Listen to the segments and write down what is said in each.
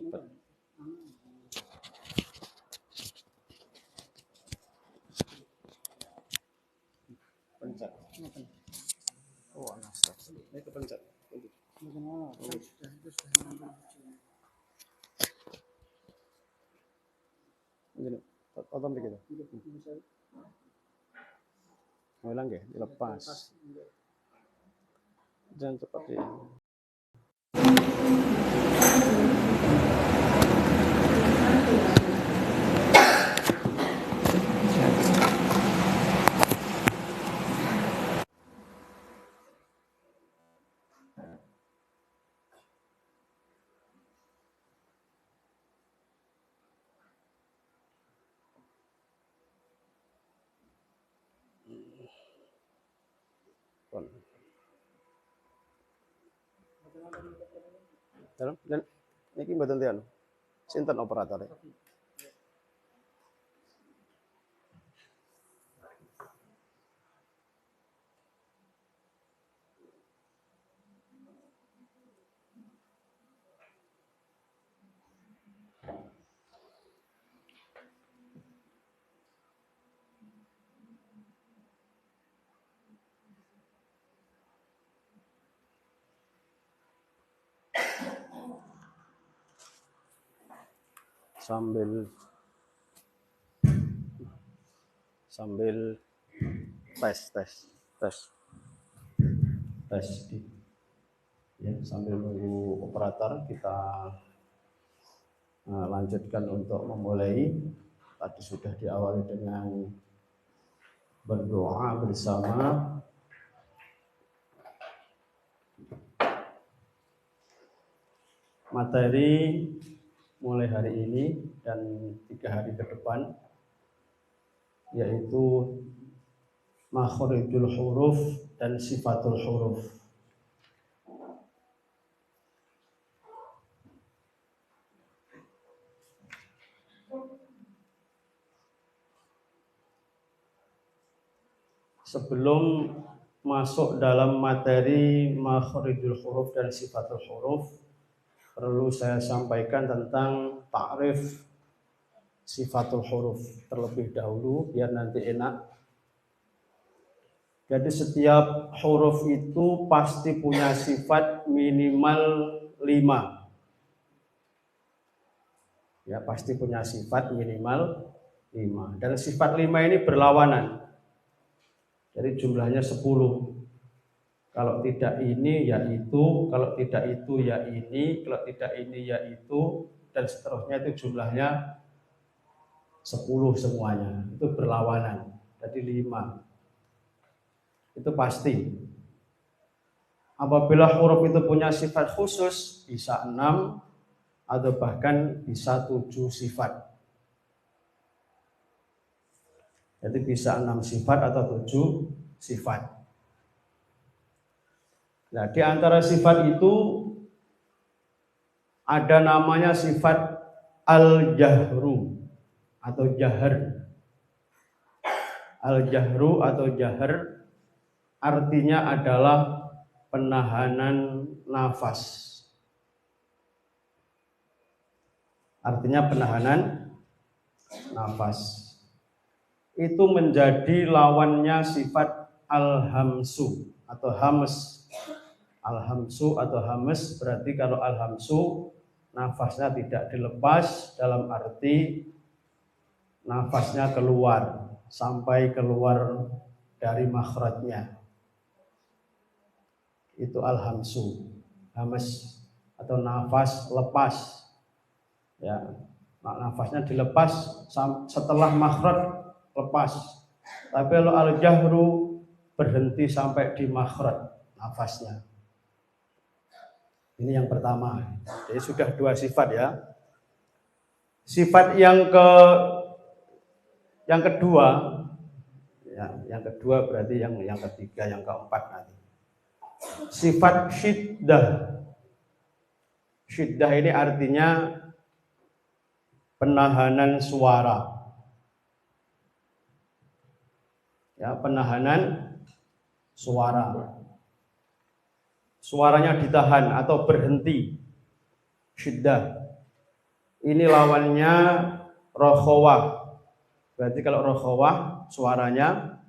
Cepat. Pencet. Oh, nasta. Ini kepencet. Ini, potong dikit. Ulang ya, dilepas. Jangan cepat ya. Dan niki mboten teh anu. Sinten operator? Sambil tes. Ya, sambil menunggu operator kita lanjutkan untuk memulai. Tadi sudah diawali dengan berdoa bersama. Materi mulai hari ini dan 3 hari ke depan yaitu makhorijul huruf dan sifatul huruf. Sebelum masuk dalam materi makhorijul huruf dan sifatul huruf, perlu saya sampaikan tentang ta'rif sifatul huruf terlebih dahulu biar nanti enak. Jadi setiap huruf itu pasti punya sifat minimal 5. Ya, pasti punya sifat minimal 5. Dan sifat 5 ini berlawanan. Jadi jumlahnya 10. Kalau tidak ini ya itu, kalau tidak itu ya ini, kalau tidak ini ya itu, dan seterusnya itu jumlahnya 10 semuanya. Itu berlawanan. Jadi 5. Itu pasti. Apabila huruf itu punya sifat khusus, bisa 6 atau bahkan bisa 7 sifat. Jadi bisa 6 sifat atau 7 sifat. Nah, di antara sifat itu ada namanya sifat al-jahru atau jahar. Al-jahru atau jahar artinya adalah penahanan nafas. Artinya penahanan nafas. Itu menjadi lawannya sifat al-hamsu atau hames. Al-hamsu atau hames berarti kalau al-hamsu nafasnya tidak dilepas dalam arti nafasnya keluar sampai keluar dari makhrajnya. Itu al-hamsu, hames atau nafas lepas. Ya, nafasnya dilepas setelah makhraj lepas. Tapi kalau al-jahru berhenti sampai di makhraj nafasnya. Ini yang pertama. Jadi sudah 2 sifat ya. Sifat yang kedua, ya, yang kedua berarti yang ketiga, yang keempat nanti. Sifat syiddah. Syiddah ini artinya penahanan suara. Ya, penahanan suara. Suaranya ditahan atau berhenti. Syiddah. Ini lawannya rokhawah. Berarti kalau rokhawah suaranya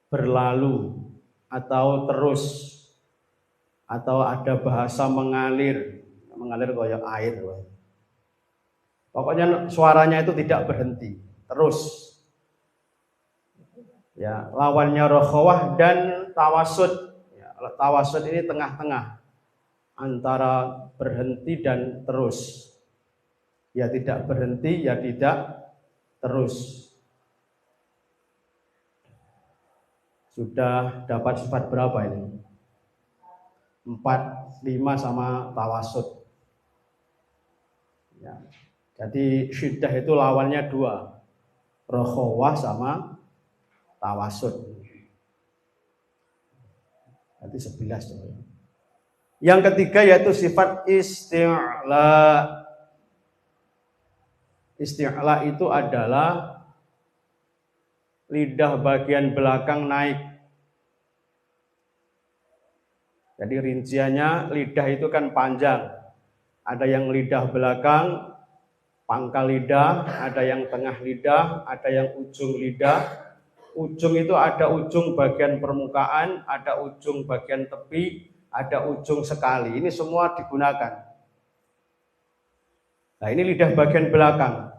berlalu atau terus atau ada bahasa mengalir kayak air. Pokoknya suaranya itu tidak berhenti, terus. Ya, lawannya rokhawah dan tawasud. Ya, tawasud ini tengah-tengah antara berhenti dan terus. Ya tidak berhenti, ya tidak terus. Sudah dapat sifat berapa ini? 4, 5 sama tawasud. Ya. Jadi syiddah itu lawannya 2. Rokhawah sama tawasud. Berarti 11 tuh. Yang ketiga yaitu sifat isti'la. Isti'la itu adalah lidah bagian belakang naik. Jadi rinciannya lidah itu kan panjang. Ada yang lidah belakang, pangkal lidah, ada yang tengah lidah, ada yang ujung lidah. Ujung itu ada ujung bagian permukaan, ada ujung bagian tepi, ada ujung sekali. Ini semua digunakan. Nah, ini lidah bagian belakang.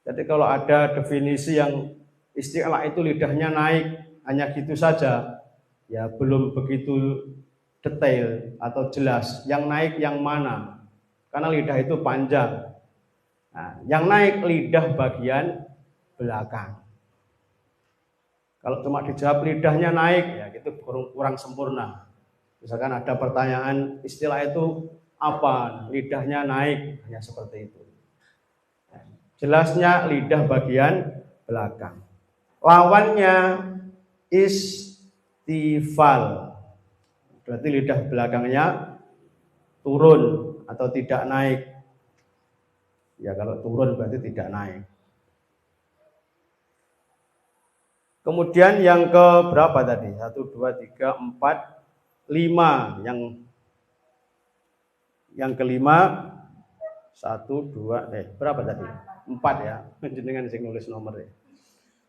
Jadi kalau ada definisi yang isti'la itu lidahnya naik, hanya gitu saja, ya belum begitu detail atau jelas. Yang naik yang mana? Karena lidah itu panjang. Nah, yang naik lidah bagian belakang. Kalau cuma dijawab lidahnya naik, ya itu kurang sempurna. Misalkan ada pertanyaan istilah itu apa? Lidahnya naik, hanya seperti itu. Jelasnya lidah bagian belakang. Lawannya istifal. Berarti lidah belakangnya turun atau tidak naik. Ya kalau turun berarti tidak naik. Kemudian yang ke berapa tadi? 1, 2, 3, 4, 5. Yang kelima 1, 2, berapa tadi? 4 ya. Jenengan sing nulis nomor ya.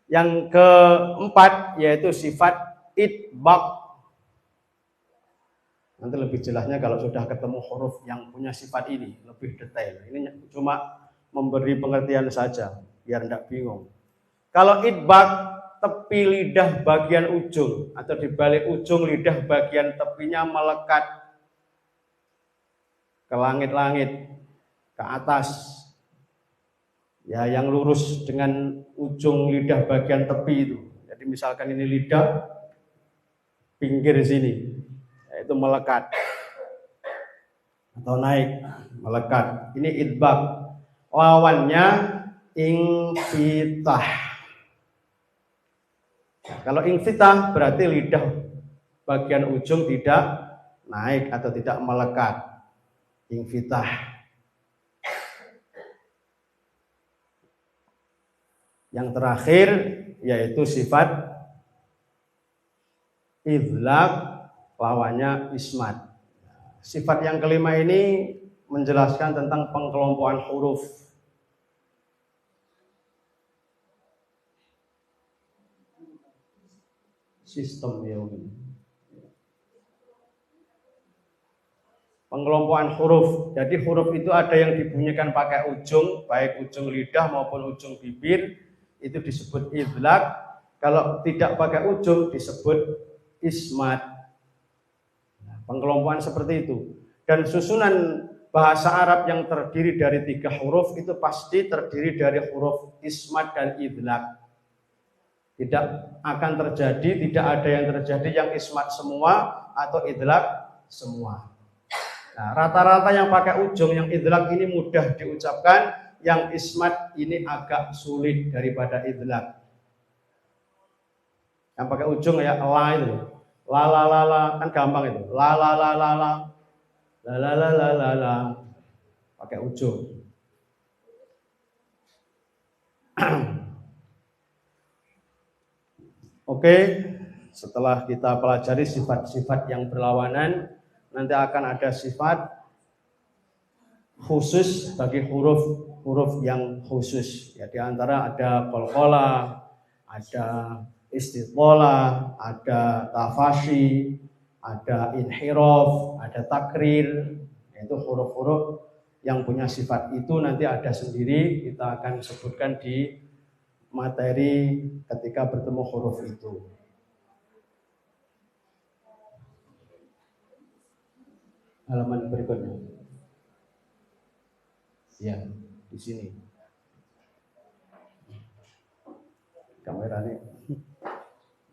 Yang keempat yaitu sifat itbaq. Nanti lebih jelasnya kalau sudah ketemu huruf yang punya sifat ini, lebih detail. Ini cuma memberi pengertian saja biar tidak bingung. Kalau itbaq, tepi lidah bagian ujung atau di balik ujung lidah bagian tepinya melekat ke langit-langit, ke atas. Ya, yang lurus dengan ujung lidah bagian tepi itu. Jadi misalkan ini lidah pinggir sini, yaitu melekat atau naik, melekat. Ini itbaq. Lawannya infitah. Kalau infitah berarti lidah bagian ujung tidak naik atau tidak melekat. Infitah. Yang terakhir yaitu sifat idlaq, lawannya ismat. Sifat yang kelima ini menjelaskan tentang pengelompokan huruf. Sistem ini. Pengelompokan huruf. Jadi huruf itu ada yang dibunyikan pakai ujung, baik ujung lidah maupun ujung bibir, itu disebut idlaq. Kalau tidak pakai ujung disebut ismat. Nah, pengelompokan seperti itu. Dan susunan bahasa Arab yang terdiri dari 3 huruf itu pasti terdiri dari huruf ismat dan idlaq. Tidak akan terjadi, tidak ada yang terjadi yang ismat semua atau idlaq semua. Nah, rata-rata yang pakai ujung, yang idlaq ini mudah diucapkan, yang ismat ini agak sulit daripada idlaq. Yang pakai ujung ya la itu, la la la la, kan gampang itu, la la la la la, la la la la la la, pakai ujung. Oke, setelah kita pelajari sifat-sifat yang berlawanan, nanti akan ada sifat khusus bagi huruf yang khusus. Ya, di antara ada qalqalah, ada istithalah, ada tafashi, ada inhiraf, ada takrir. Yaitu huruf-huruf yang punya sifat itu nanti ada sendiri, kita akan sebutkan di materi ketika bertemu huruf itu. Halaman berikutnya. Ya, di sini. Kameranya.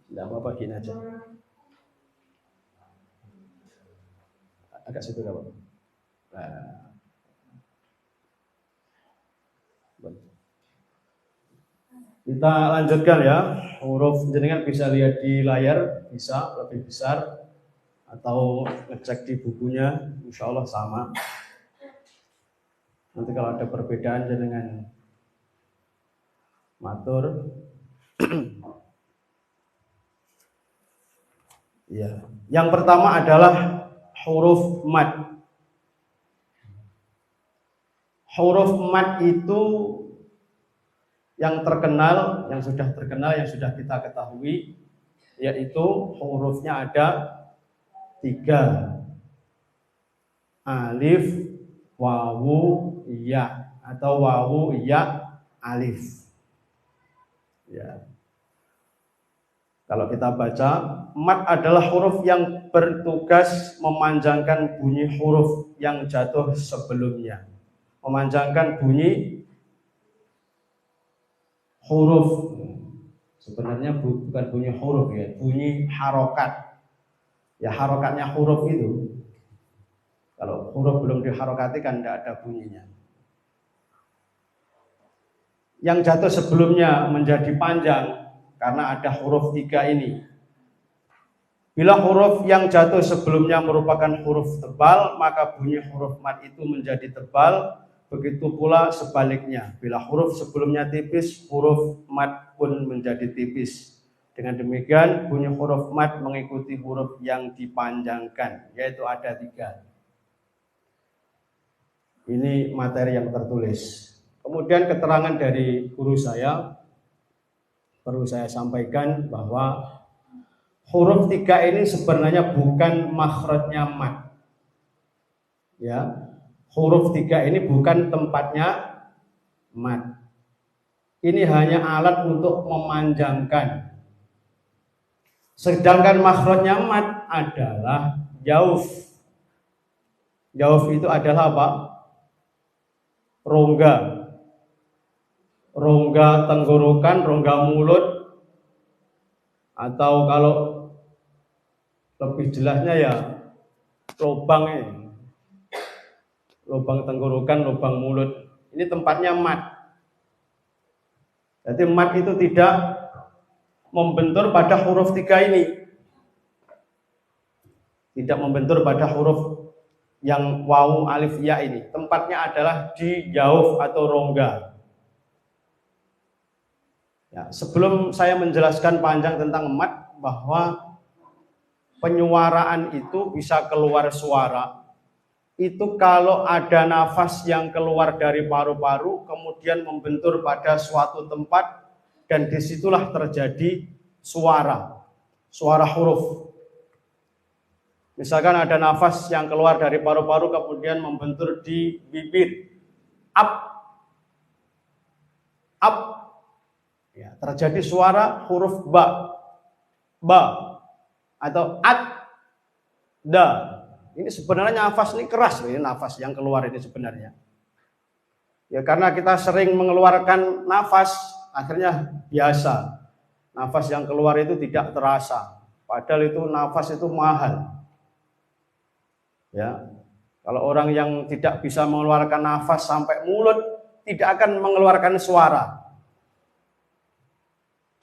Tidak apa-apa, gini aja. Agak situ apa? Kita lanjutkan ya. Huruf jenengan bisa lihat di layar, bisa lebih besar atau ngecek di bukunya, insya Allah sama. Nanti kalau ada perbedaan dengan matur. Ya. Yang pertama adalah huruf mad. Huruf mad itu yang terkenal, yang sudah terkenal, yang sudah kita ketahui, yaitu hurufnya ada 3. Alif, wawu, ya, atau wawu, ya, alif. Ya. Kalau kita baca, mad adalah huruf yang bertugas memanjangkan bunyi huruf yang jatuh sebelumnya. Memanjangkan bunyi huruf. Sebenarnya bukan bunyi huruf ya, bunyi harokat. Ya harokatnya huruf itu. Kalau huruf belum diharokati kan tidak ada bunyinya. Yang jatuh sebelumnya menjadi panjang karena ada huruf 3 ini. Bila huruf yang jatuh sebelumnya merupakan huruf tebal, maka bunyi huruf mad itu menjadi tebal. Begitu pula sebaliknya. Bila huruf sebelumnya tipis, huruf mad pun menjadi tipis. Dengan demikian, bunyi huruf mad mengikuti huruf yang dipanjangkan, yaitu ada 3. Ini materi yang tertulis. Kemudian keterangan dari guru saya, perlu saya sampaikan bahwa huruf 3 ini sebenarnya bukan makhrajnya mad. Ya, huruf 3 ini bukan tempatnya mad. Ini hanya alat untuk memanjangkan. Sedangkan makhrajnya mad adalah jauf. Jauf itu adalah apa? Rongga. Rongga tenggorokan, rongga mulut, atau kalau lebih jelasnya ya lubang ini. Lubang tenggorokan, lubang mulut. Ini tempatnya mad. Jadi mad itu tidak membentur pada huruf 3 ini. Tidak membentur pada huruf yang wawu, alif, ya ini. Tempatnya adalah di jauf atau rongga. Ya, sebelum saya menjelaskan panjang tentang mad, bahwa penyuaraan itu bisa keluar suara itu kalau ada nafas yang keluar dari paru-paru kemudian membentur pada suatu tempat, dan disitulah terjadi suara huruf. Misalkan ada nafas yang keluar dari paru-paru kemudian membentur di bibir, up, ya, terjadi suara huruf ba atau da. Ini sebenarnya nafas ini keras, ini nafas yang keluar ini sebenarnya. Ya karena kita sering mengeluarkan nafas, akhirnya biasa. Nafas yang keluar itu tidak terasa. Padahal itu nafas itu mahal. Ya. Kalau orang yang tidak bisa mengeluarkan nafas sampai mulut, tidak akan mengeluarkan suara.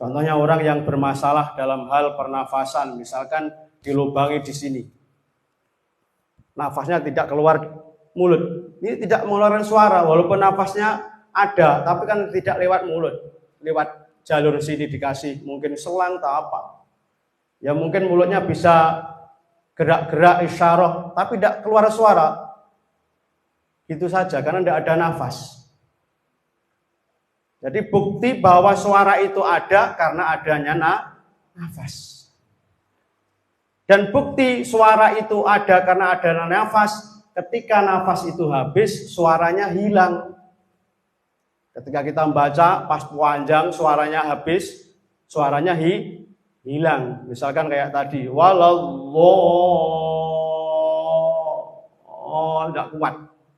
Contohnya orang yang bermasalah dalam hal pernafasan, misalkan dilubangi di sini. Nafasnya tidak keluar mulut. Ini tidak mengeluarkan suara, walaupun nafasnya ada, tapi kan tidak lewat mulut. Lewat jalur sini dikasih, mungkin selang atau apa. Ya mungkin mulutnya bisa gerak-gerak isyarah, tapi tidak keluar suara. Itu saja, karena tidak ada nafas. Jadi bukti bahwa suara itu ada karena adanya nafas. Dan bukti suara itu ada karena adanya nafas, ketika nafas itu habis, suaranya hilang. Ketika kita membaca pas panjang, suaranya habis, suaranya hilang. Misalkan kayak tadi, walallah, tidak kuat.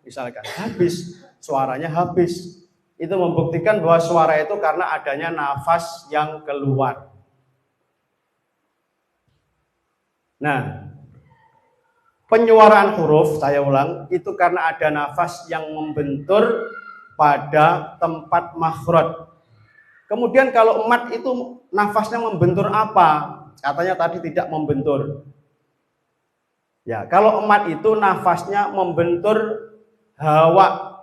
Misalkan habis, suaranya habis. Itu membuktikan bahwa suara itu karena adanya nafas yang keluar. Nah, penyuaraan huruf, saya ulang, itu karena ada nafas yang membentur pada tempat makhraj. Kemudian kalau mad itu nafasnya membentur apa? Katanya tadi tidak membentur. Ya, kalau mat itu nafasnya membentur hawa,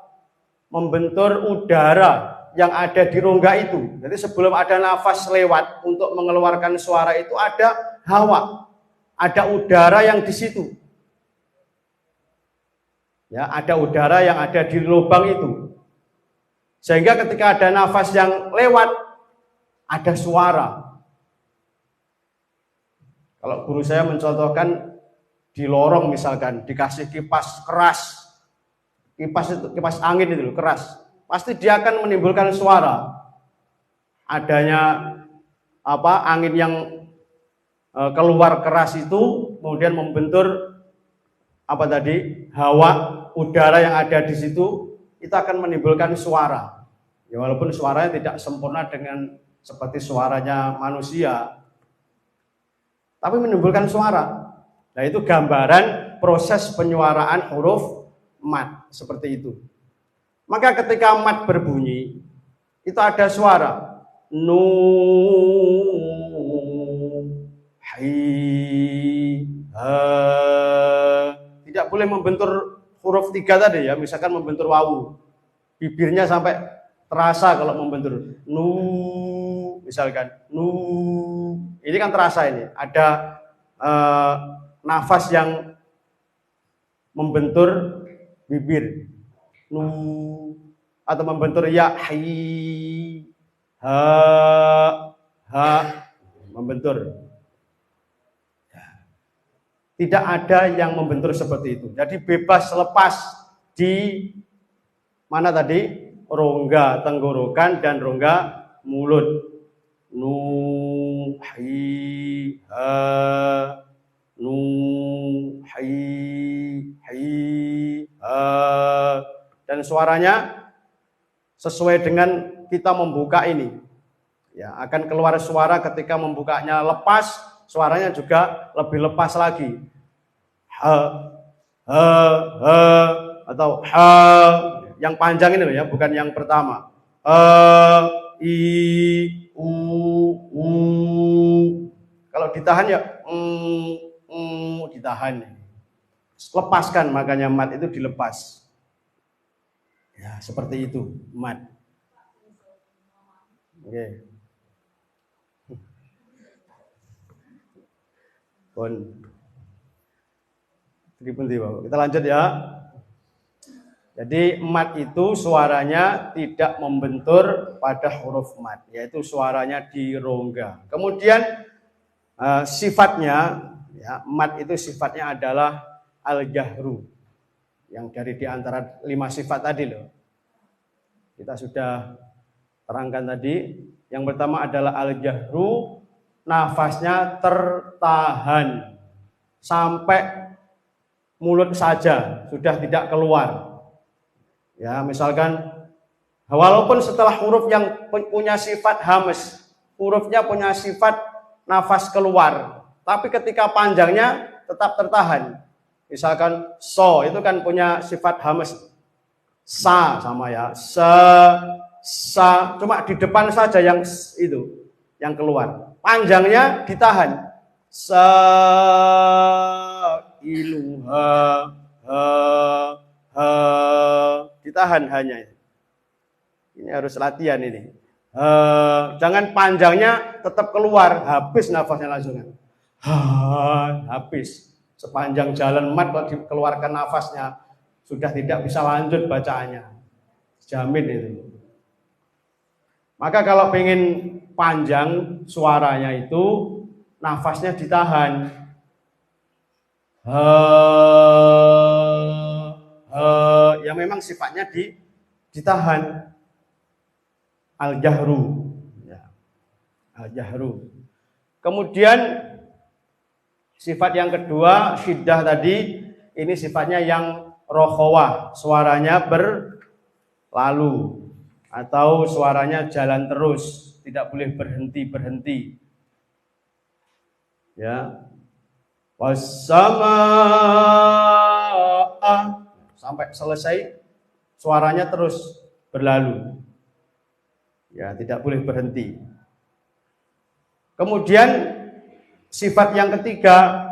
membentur udara yang ada di rongga itu. Jadi sebelum ada nafas lewat untuk mengeluarkan suara itu ada hawa, ada udara yang di situ. Ya, ada udara yang ada di lubang itu. Sehingga ketika ada nafas yang lewat, ada suara. Kalau guru saya mencontohkan di lorong misalkan dikasih kipas keras, kipas angin itu keras, pasti dia akan menimbulkan suara. Adanya angin yang keluar keras itu kemudian membentur hawa, udara yang ada di situ, itu akan menimbulkan suara. Ya, walaupun suaranya tidak sempurna dengan seperti suaranya manusia, tapi menimbulkan suara. Nah, itu gambaran proses penyuaraan huruf mat seperti itu. Maka ketika mat berbunyi, itu ada suara nu, hi, ha. Tidak boleh membentur huruf 3 tadi ya, misalkan membentur wawu. Bibirnya sampai terasa kalau membentur nu, misalkan nu. Ini kan terasa ini, ada nafas yang membentur bibir nu, atau membentur ya, hi, ha, membentur. Tidak ada yang membentur seperti itu. Jadi bebas lepas di mana tadi? Rongga tenggorokan dan rongga mulut. Nu, hi, ha, nu, hi, ha. Dan suaranya sesuai dengan kita membuka ini. Ya, akan keluar suara ketika membukanya lepas, suaranya juga lebih lepas lagi. Ha, ha, atau ha, yang panjang ini loh ya, bukan yang pertama. I, u. Kalau ditahan ya ditahan. Lepaskan, makanya mat itu dilepas. Ya, seperti itu mat. Oke. Kita lanjut ya. Jadi mat itu suaranya tidak membentur pada huruf mat, yaitu suaranya di rongga. Kemudian sifatnya, ya, mat itu sifatnya adalah al-jahru, yang dari di antara 5 sifat tadi loh. Kita sudah terangkan tadi. Yang pertama adalah al-jahru, nafasnya tertahan sampai mulut saja, sudah tidak keluar. Ya, misalkan walaupun setelah huruf yang punya sifat hamas, hurufnya punya sifat nafas keluar, tapi ketika panjangnya tetap tertahan. Misalkan so itu kan punya sifat hamas, sa sama ya, sa, cuma di depan saja yang itu yang keluar, panjangnya ditahan. Sa iluha ha, ditahan hanya. Ini harus latihan ini. Jangan panjangnya tetap keluar, habis nafasnya langsung. Habis. Sepanjang jalan mat kalau dikeluarkan nafasnya sudah tidak bisa lanjut bacaannya. Jamin itu. Maka kalau pengen panjang suaranya itu nafasnya ditahan. Yang memang sifatnya ditahan. Al-jahru. Ya. Al-jahru. Kemudian sifat yang kedua, syiddah tadi, ini sifatnya yang rokhawah, suaranya berlalu atau suaranya jalan terus, tidak boleh berhenti. Ya. Wassamaa, sampai selesai suaranya terus berlalu. Ya, tidak boleh berhenti. Kemudian sifat yang ketiga,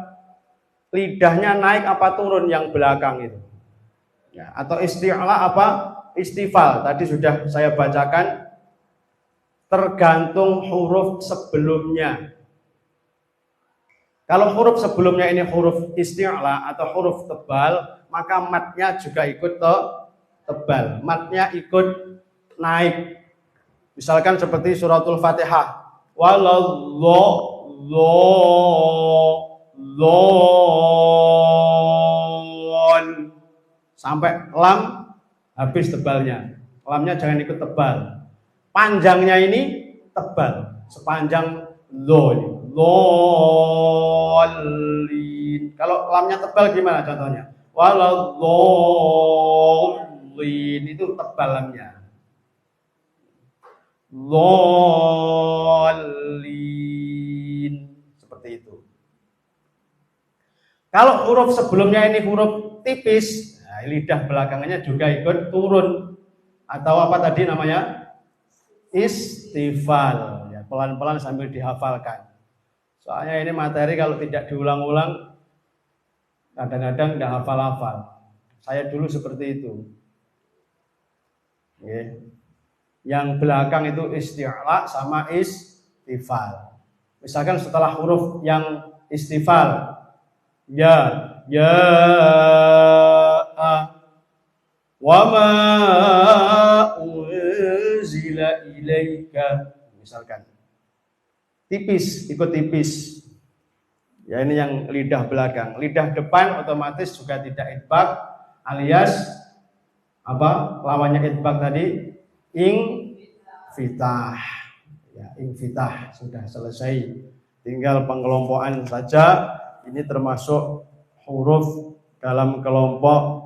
lidahnya naik apa turun yang belakang itu. Ya, atau isti'la apa istifal. Tadi sudah saya bacakan, tergantung huruf sebelumnya. Kalau huruf sebelumnya ini huruf isti'la atau huruf tebal, maka matnya juga ikut tebal. Matnya ikut naik. Misalkan seperti suratul Fatihah. Sampai lam habis tebalnya. Lamnya jangan ikut tebal. Panjangnya ini tebal. Sepanjang Lolin. Kalau lamnya tebal gimana contohnya? Waladhdallin, itu tebal lamnya. Lolin, seperti itu. Kalau huruf sebelumnya ini huruf tipis, nah, lidah belakangnya juga ikut turun. Atau apa tadi namanya? Istifal. Ya, pelan-pelan sambil dihafalkan. Soalnya ini materi kalau tidak diulang-ulang, kadang-kadang nggak hafal-hafal. Saya dulu seperti itu. Okay. Yang belakang itu isti'la sama istifal. Misalkan setelah huruf yang istifal, ya, wa ma unzila ilaika. Misalkan tipis, ikut tipis. Ya, ini yang lidah belakang. Lidah depan otomatis juga tidak idbak, alias apa? Lawannya idbak tadi infitah. Ya, infitah sudah selesai. Tinggal pengelompokan saja. Ini termasuk huruf dalam kelompok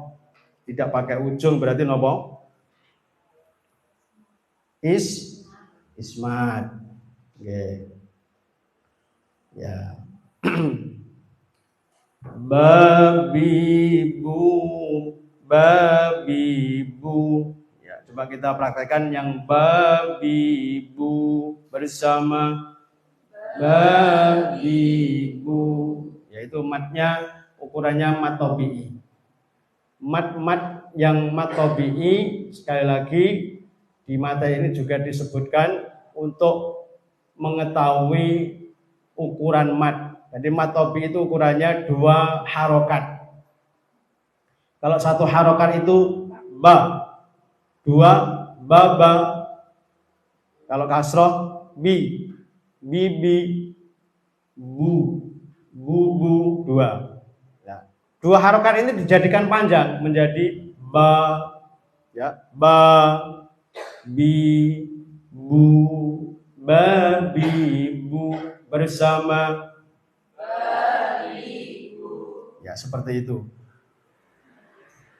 tidak pakai ujung, berarti nopo? Ismat. Oke. Ya. Babibu. Ya, coba kita praktekkan yang babibu bersama babibu. Yaitu matnya ukurannya mat tabi'i. Mat yang mat tabi'i, sekali lagi di materi ini juga disebutkan untuk mengetahui ukuran mat. Jadi mat tabi'i itu ukurannya 2 harokat. Kalau 1 harokat itu ba, 2 baba. Kalau kasroh bi, bibi, bu, bubu, 2. Ya. 2 harokat ini dijadikan panjang menjadi ba, ya, ba, bi, bu, babi, bu bersama babibu. Ya, seperti itu.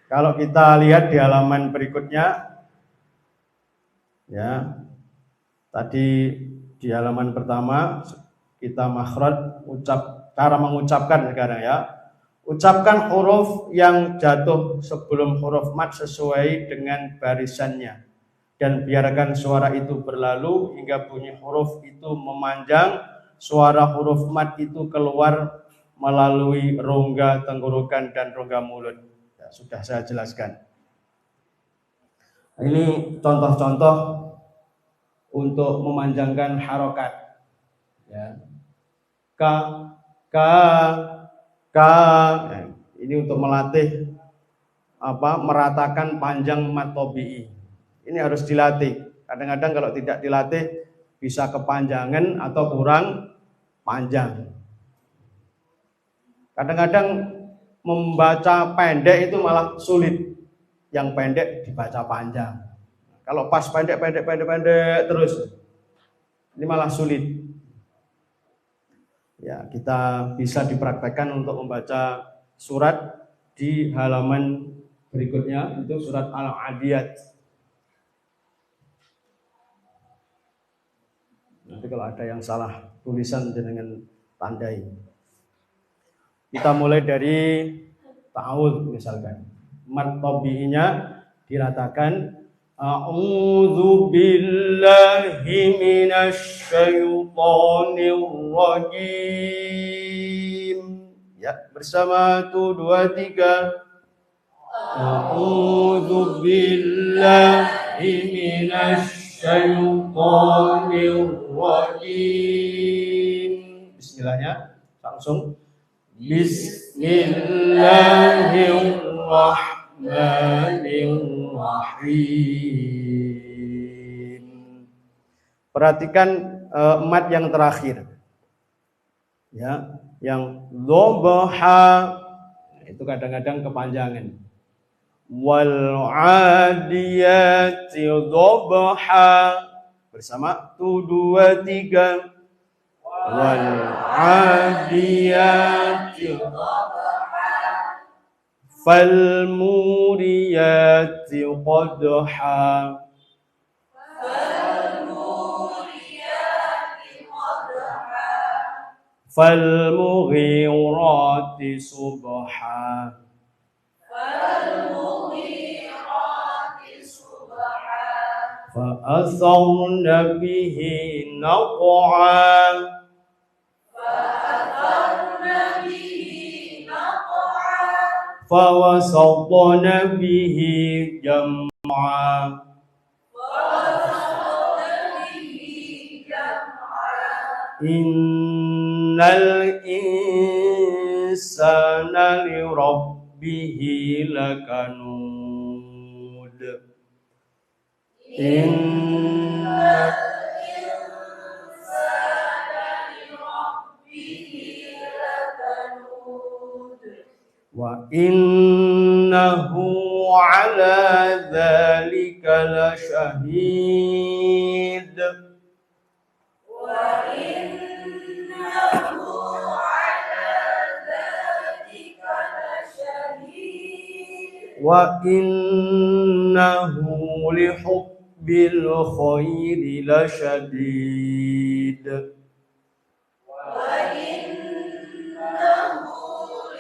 Kalau kita lihat di halaman berikutnya, ya, tadi di halaman pertama kita makhraj, cara mengucapkan sekarang ya. Ucapkan huruf yang jatuh sebelum huruf mat sesuai dengan barisannya. Dan biarkan suara itu berlalu hingga bunyi huruf itu memanjang. Suara huruf mat itu keluar melalui rongga tenggorokan dan rongga mulut. Ya, sudah saya jelaskan. Ini contoh-contoh untuk memanjangkan harokat. Ya. Ka. Ya. Ini untuk melatih meratakan panjang mat tabi'i. Ini harus dilatih. Kadang-kadang kalau tidak dilatih bisa kepanjangan atau kurang panjang. Kadang-kadang membaca pendek itu malah sulit. Yang pendek dibaca panjang. Kalau pas pendek terus, ini malah sulit. Ya, kita bisa dipraktekkan untuk membaca surat di halaman berikutnya, itu surat Al-Adiyat. Nanti kalau ada yang salah tulisan dengan tandai. Kita mulai dari ta'awudz misalkan. Mat tabi'inya diratakan a'udzu billahi minasy syaithanir rajim. Ya, bersama 1, 2, 3. A'udzu billahi minasy syaithanir rajim. Bismillahnya langsung. Bismillahirrahmanirrahim. Perhatikan mat yang terakhir. Ya, yang dhabaha itu kadang-kadang kepanjangan. Wal 'adiyati dhabha. Bersama 1, 2, 3. Wal 'adiyati dhabha. Fal muriyati qadha. Fal mughirati subha. Fa atharna bihi naq'a. Fa wasatna bihi jam'a. Innal insana li rabbihi lakanud. Innal insana li rabbihi lakanud. Wa innahu ala dzalika lasyahid. Wa innahu li hubbil khairi lasyadid. Wa innahu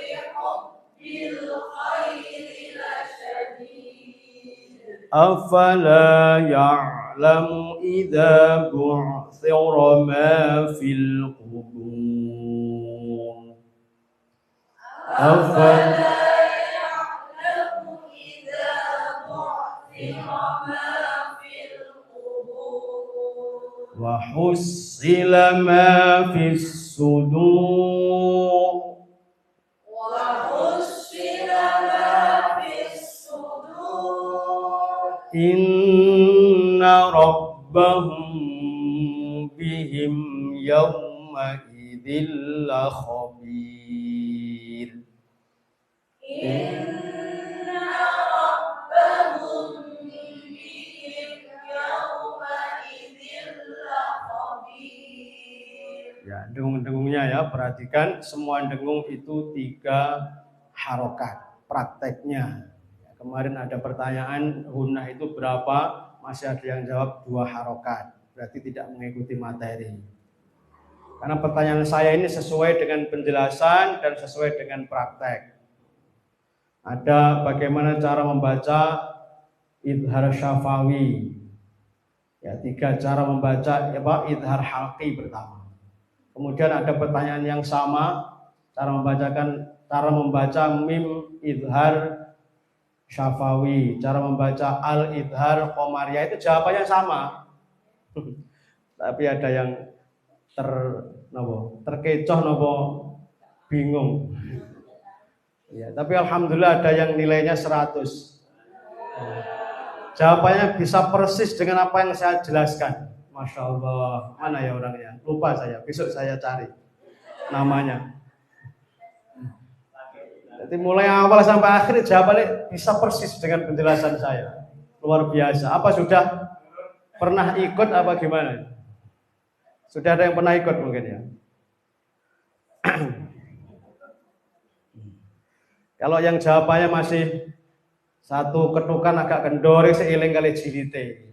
li hubbil khairi lasyadid. Afala ya'lamu idza bu'thira ma fil qubur. Afala wa hussila ma fis sudur. Wa hussila ma fis sudur. Inna rabbahum bihim yawma idzil la khabir. Ya, dengung-dengungnya ya, perhatikan semua dengung itu 3 harokat prakteknya. Ya, kemarin ada pertanyaan hunnah itu berapa, masih ada yang jawab 2 harokat, berarti tidak mengikuti materi. Karena pertanyaan saya ini sesuai dengan penjelasan dan sesuai dengan praktek. Ada bagaimana cara membaca idhar syafawi. Ya, 3 cara membaca idhar halqi pertama. Kemudian ada pertanyaan yang sama, cara membaca mim idhar syafawi, cara membaca al idhar qamariyah, itu jawabannya sama. Tapi ada yang terkecoh nopo bingung. Ya, tapi alhamdulillah ada yang nilainya 100. Jawabannya bisa persis dengan apa yang saya jelaskan. Masya Allah, mana ya orangnya? Lupa saya, besok saya cari namanya. Jadi mulai awal sampai akhir jawabannya bisa persis dengan penjelasan saya. Luar biasa. Apa sudah pernah ikut apa gimana? Sudah ada yang pernah ikut mungkin ya? Kalau yang jawabannya masih satu ketukan agak kendor, seiling kali jilite.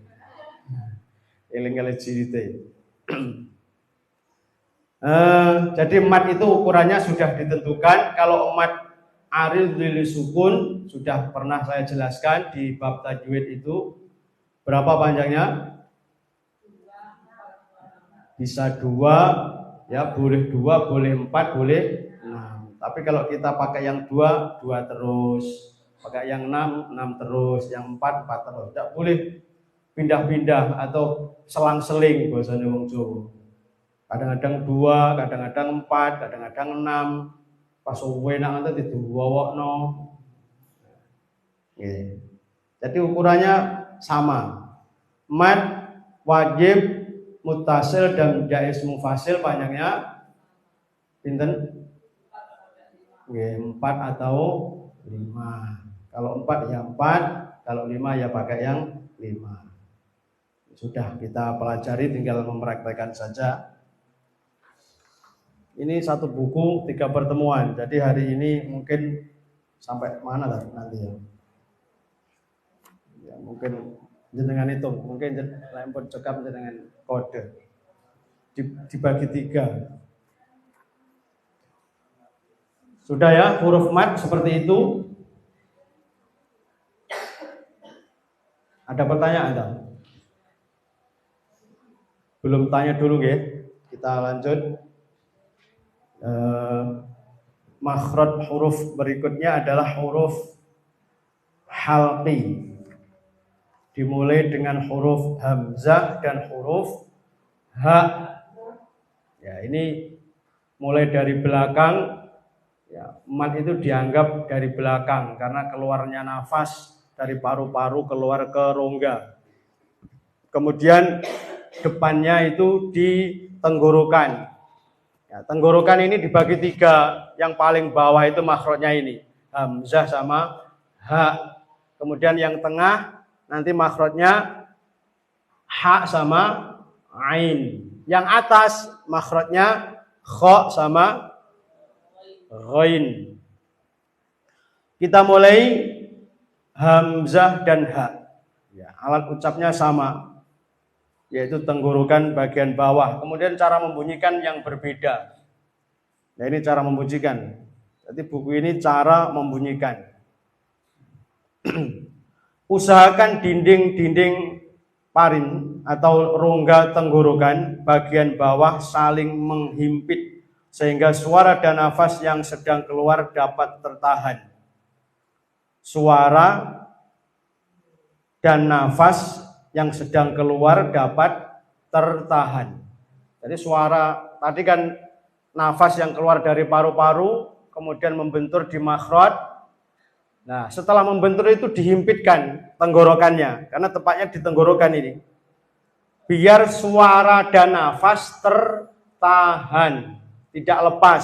Jadi mat itu ukurannya sudah ditentukan. Kalau mat arid lil sukun sudah pernah saya jelaskan di bab tajwid itu. Berapa panjangnya? Bisa 2, ya boleh 2, boleh 4, boleh 6. Tapi kalau kita pakai yang 2, 2 terus, pakai yang 6, 6 terus, yang 4, 4 terus. Tidak boleh pindah-pindah atau selang-seling bahasanya wong Jawa. Kadang-kadang 2, kadang-kadang 4, kadang-kadang 6. Pas enak nanti diduwokno. Jadi ukurannya sama. Mad, wajib, muttasil dan jaiz mufasil panjangnya pinten? 4 atau 5. Kalau 4 ya 4, kalau 5 ya pakai yang 5. Sudah kita pelajari, tinggal mempraktekkan saja. Ini satu buku 3 pertemuan. Jadi hari ini mungkin sampai mana nanti ya? Ya mungkin jenengan hitung, mungkin lempun cekap dengan kode. Dibagi 3. Sudah ya, huruf mad seperti itu. Ada pertanyaan tak? Belum tanya dulu ya. Kita lanjut. Makhraj huruf berikutnya adalah huruf halqi. Dimulai dengan huruf hamzah dan huruf ha. Ya, ini mulai dari belakang. Ya, mad itu dianggap dari belakang karena keluarnya nafas dari paru-paru keluar ke rongga. Kemudian depannya itu di tenggorokan. Ya, tenggorokan ini dibagi 3. Yang paling bawah itu makhrajnya ini, hamzah sama ha. Kemudian yang tengah nanti makhrajnya ha sama ain. Yang atas makhrajnya kha sama ghain. Kita mulai hamzah dan ha. Ya, alat ucapnya sama, yaitu tenggorokan bagian bawah. Kemudian cara membunyikan yang berbeda. Nah, ini cara membunyikan. Jadi buku ini cara membunyikan. Usahakan dinding-dinding parin atau rongga tenggorokan bagian bawah saling menghimpit sehingga suara dan nafas yang sedang keluar dapat tertahan. Suara dan nafas yang sedang keluar dapat tertahan. Jadi suara tadi kan nafas yang keluar dari paru-paru kemudian membentur di makhraj. Nah, setelah membentur itu dihimpitkan tenggorokannya karena tepatnya di tenggorokan ini. Biar suara dan nafas tertahan, tidak lepas.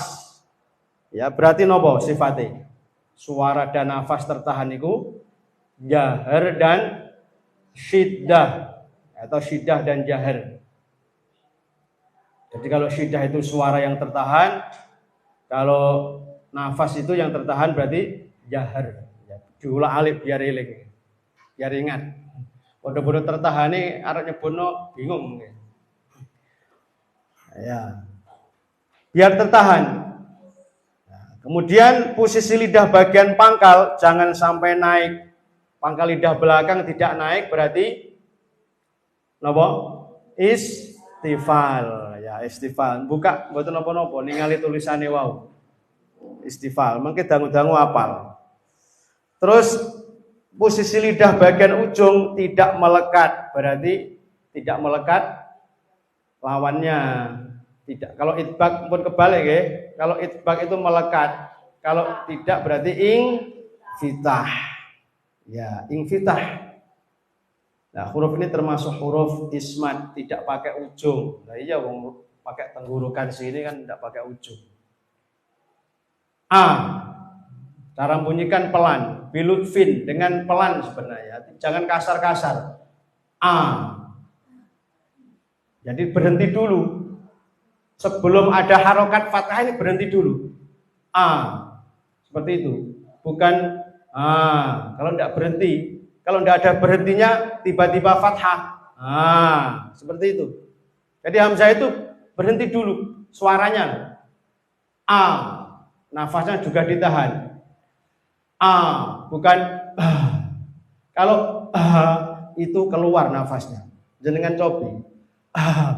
Ya, berarti nopo sifatnya? Suara dan nafas tertahan itu jahar dan syiddah atau syiddah dan jahar. Jadi kalau syiddah itu suara yang tertahan, kalau nafas itu yang tertahan berarti jahar. Ya, diulang alif biar eling, biar ingat. Bodoh-bodoh tertahan ini arep nyebutno bingung. Ya, biar tertahan. Kemudian posisi lidah bagian pangkal jangan sampai naik. Pangkal lidah belakang tidak naik berarti napa? Istifal. Ya, istifal. Buka mboten napa-napa ningali tulisane wau. Istifal. Mengke dangu-dangu apal. Terus posisi lidah bagian ujung tidak melekat. Berarti tidak melekat lawannya tidak. Kalau itbaq pun kebalik ya. Kalau itbaq itu melekat. Kalau tidak berarti ingfitah. Ya, ingfitah. Nah, huruf ini termasuk huruf ismat, tidak pakai ujung. Nah, iya wong pakai tenggorokan sini kan tidak pakai ujung. A. Cara bunyikan pelan, bilutfin dengan pelan sebenarnya. Jangan kasar-kasar. A. Jadi berhenti dulu. Sebelum ada harokat fathah ini berhenti dulu. A. Seperti itu. Bukan a. Kalau tidak berhenti, kalau tidak ada berhentinya tiba-tiba fathah. A. Seperti itu. Jadi hamzah itu berhenti dulu suaranya. A. Nafasnya juga ditahan. A. Bukan kalau itu keluar nafasnya. Jenengan cobi.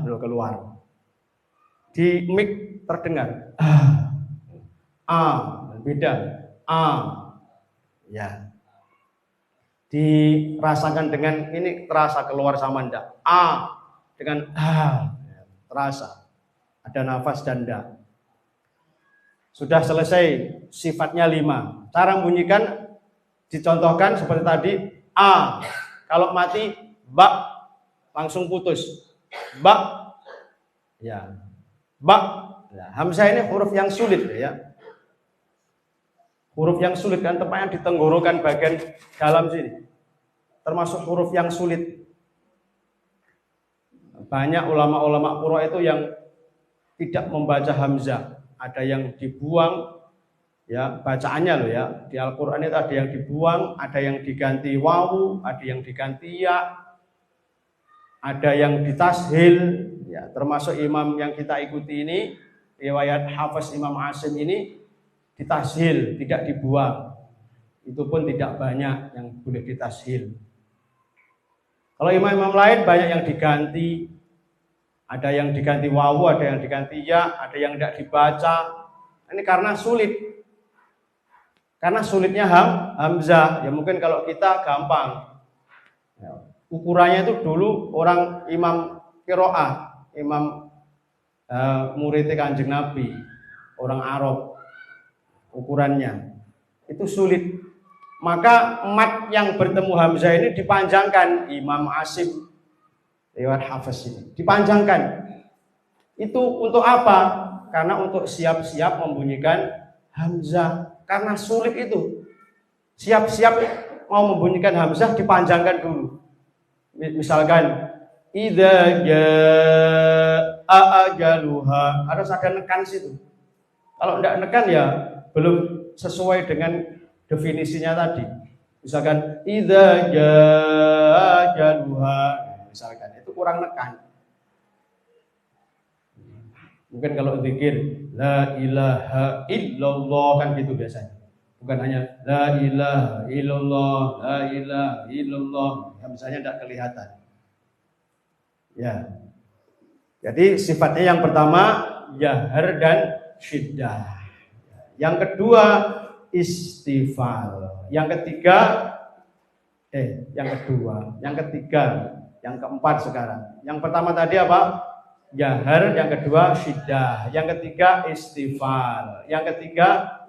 Belum keluar. Di mic terdengar. A, beda. A. Ya. Dirasakan dengan ini terasa keluar sama ndak. A dengan A terasa. Ada nafas dan ndak. Sudah selesai sifatnya 5. Cara membunyikan dicontohkan seperti tadi A. Kalau mati ba langsung putus. Ba. Ya. Ba. Ya. Hamzah ini huruf yang sulit ya. Huruf yang sulit kan tempatnya di tenggorokan bagian dalam sini. Termasuk huruf yang sulit. Banyak ulama-ulama qurra itu yang tidak membaca hamzah. Ada yang dibuang ya bacaannya loh ya. Di Al-Qur'an itu ada yang dibuang, ada yang diganti wawu, ada yang diganti ya, ada yang ditashil ya, termasuk imam yang kita ikuti ini riwayat Hafiz Imam Asim ini ditashil, tidak dibuang. Itu pun tidak banyak yang boleh ditashil. Kalau imam-imam lain banyak yang diganti, ada yang diganti wawu, ada yang diganti ya, ada yang tidak dibaca. Ini karena sulit. Karena sulitnya hamzah. Ya mungkin kalau kita gampang. Ya, ukurannya itu dulu orang imam qiraah, imam murid Kanjeng Nabi, orang Arab. Ukurannya itu sulit, maka mat yang bertemu hamzah ini dipanjangkan. Imam Asim lewat Hafiz ini dipanjangkan. Itu untuk apa? Karena untuk siap-siap membunyikan hamzah. Karena sulit itu, siap-siap mau membunyikan hamzah dipanjangkan dulu. Misalkan idza jaa ajaluha, harus ada nekan situ. Kalau tidak nekan ya belum sesuai dengan definisinya tadi. Misalkan idza jaa ajaluha, misalkan itu kurang nekan. Mungkin kalau zikir la ilaha illallah kan gitu biasanya. Bukan hanya la ilaha illallah, la ilaha illallah. Ya, misalnya tidak kelihatan. Ya. Jadi sifatnya yang pertama jahar dan syiddah. Yang kedua istifal. Yang ketiga yang keempat sekarang. Yang pertama tadi apa? Jahar, yang kedua syiddah, yang ketiga istifal, yang ketiga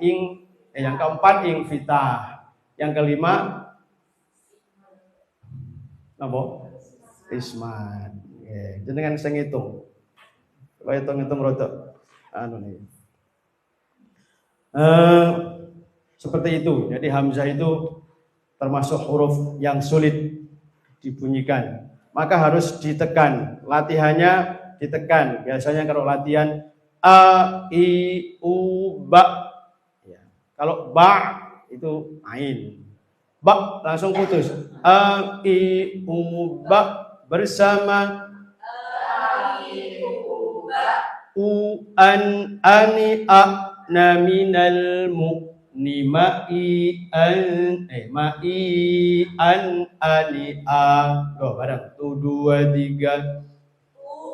yang keempat infitah, yang kelima apa? Ismat. Jenengan sing hitung. Kalau hitung rodok nih. Seperti itu. Jadi hamzah itu termasuk huruf yang sulit dibunyikan. Maka harus ditekan. Latihannya ditekan. Biasanya kalau latihan a, i, u, ba. Ya. Kalau ba itu ain. Ba langsung putus. A, i, u, ba bersama. A, i, u, ba. U, an, ani, a, na, minal, mu. Ni ma'i an ani a. Loh, bareng. 1 2 3.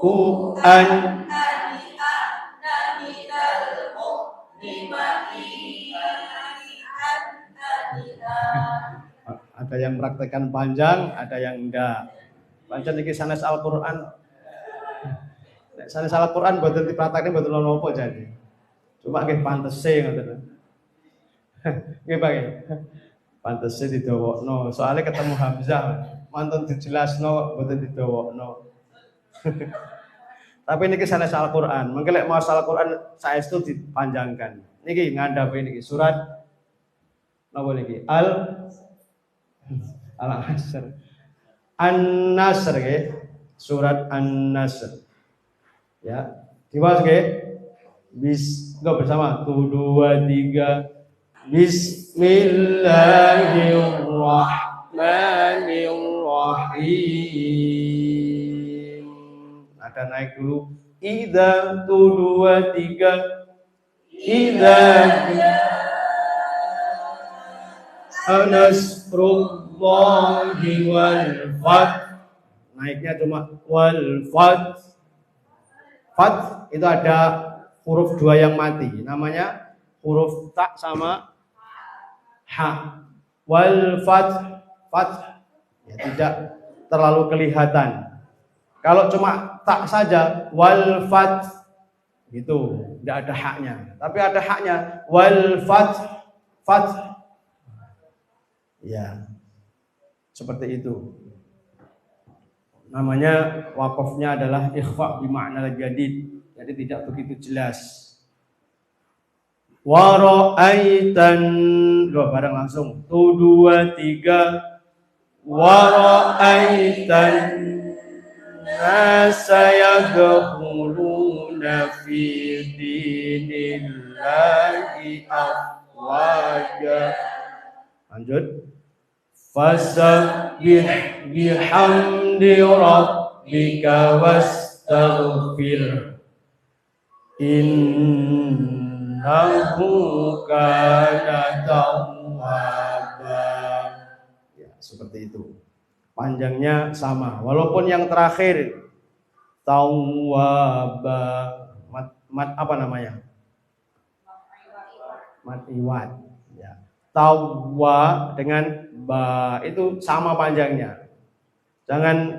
U an ani a na minal mu. Ni ma'i an ani a. Ada yang praktekkan panjang, ada yang enggak. Pancen iki sanes Al-Qur'an. Nek sanes Al-Qur'an boten dipraktekne boten ono apa jadi. Cuma nggih pantese ngoten. Nggih Pak. Pantese didawokno, soalnya ketemu hamzah, mantun dijelasno boten didawokno. Tapi niki sanes Al-Qur'an, mengko lek maos Al-Qur'an saestu dipanjangkan. Niki ngandhape niki surat napa niki? Al-Asr. An-Nasr nggih. Surat An-Nasr. Ya, diwaos nggih. Bersama 1 2 3. Bismillahirrahmanirrahim. Ada naik dulu. Idza 1 2 3. Idza nasrullahi wal fath. Naiknya cuma wal fath. Fath itu ada huruf 2 yang mati. Namanya huruf ta sama ha. Wal fath ya, tidak terlalu kelihatan. Kalau cuma ta saja wal fath gitu, tidak ada haknya. Tapi ada haknya wal fath ya, seperti itu. Namanya wakofnya adalah ikhfa bimakna jadid, jadi tidak begitu jelas. Wa ra'aitan, bareng langsung. 1 2 3. Wa ra'aitan nasa yadkhuluna fi dinillahi afwaja. Lanjut. Fasabbih bihamdi rabbika wastaghfir innahu kana tawwaba. Ya, seperti itu. Panjangnya sama, walaupun yang terakhir tawwaba mat apa namanya? Mat iwad. Ya. Tawwa dengan ba itu sama panjangnya. Jangan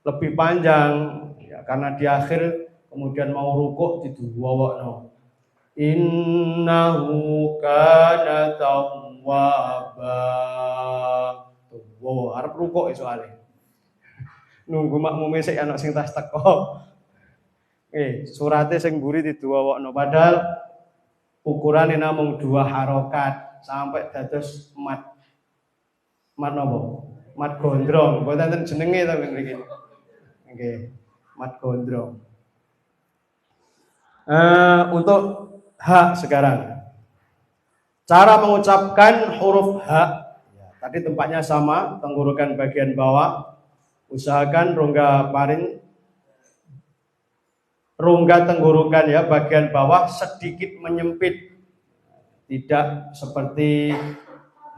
lebih panjang ya, karena di akhir kemudian mau rukuk diduwawakno. Innahu kana tawwaba. Wow, arep rukuk soalnya. Nunggu makmume sik ana sing tas teko. Surate sing mburi diduwawakno padahal ukurane namung 2 harokat sampai dados mat napa? Mat gondrong. Mboten enten jenenge to mriki. Nggih, mat gondrong. Untuk ha sekarang. Cara mengucapkan huruf ha. Ya, tadi tempatnya sama, tenggorokan bagian bawah. Usahakan rongga tenggorokan ya bagian bawah sedikit menyempit. Tidak seperti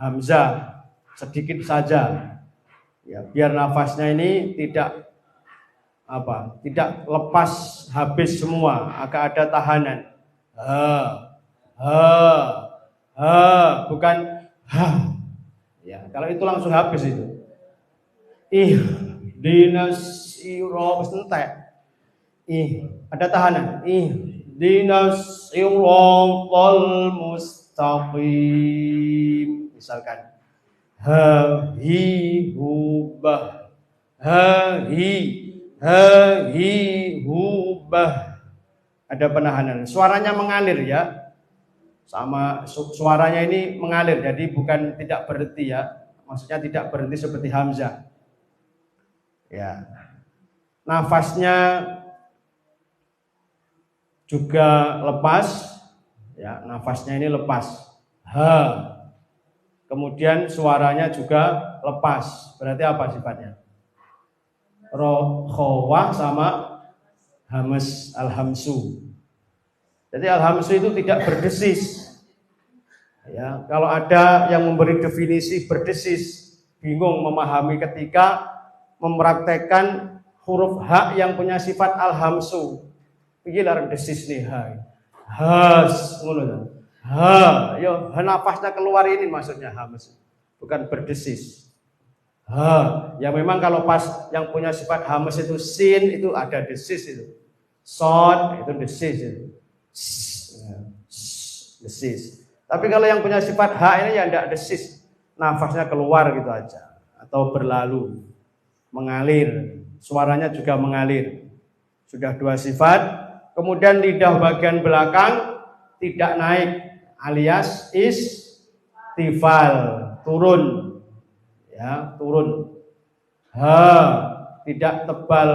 hamzah. Sedikit saja ya, biar nafasnya ini tidak lepas habis semua, agak ada tahanan. Bukan ha ya, kalau itu langsung habis itu. Dinas siratal entek. Ada tahanan. Dinas siratal mustaqim misalkan. Hubah. Hubah. Ada penahanan. Suaranya mengalir ya. Sama suaranya ini mengalir. Jadi bukan tidak berhenti ya. Maksudnya tidak berhenti seperti hamzah. Ya. Nafasnya juga lepas. Ya, nafasnya ini lepas. Kemudian suaranya juga lepas. Berarti apa sifatnya? Rokhawah sama hamas alhamsu. Jadi alhamsu itu tidak berdesis. Ya, kalau ada yang memberi definisi berdesis, bingung memahami ketika mempraktekkan huruf ha yang punya sifat alhamsu. Iki larang desis nih ha. Has ngono. Yo nafasnya keluar ini maksudnya hamas, bukan berdesis. Ya memang kalau pas yang punya sifat hamas itu sin itu ada desis itu. Sod itu desis itu. Desis. Tapi kalau yang punya sifat ha ini ya tidak desis, nafasnya keluar gitu aja atau berlalu, mengalir, suaranya juga mengalir. Sudah 2 sifat. Kemudian lidah bagian belakang tidak naik alias istifal, turun. Ya, turun. Tidak tebal.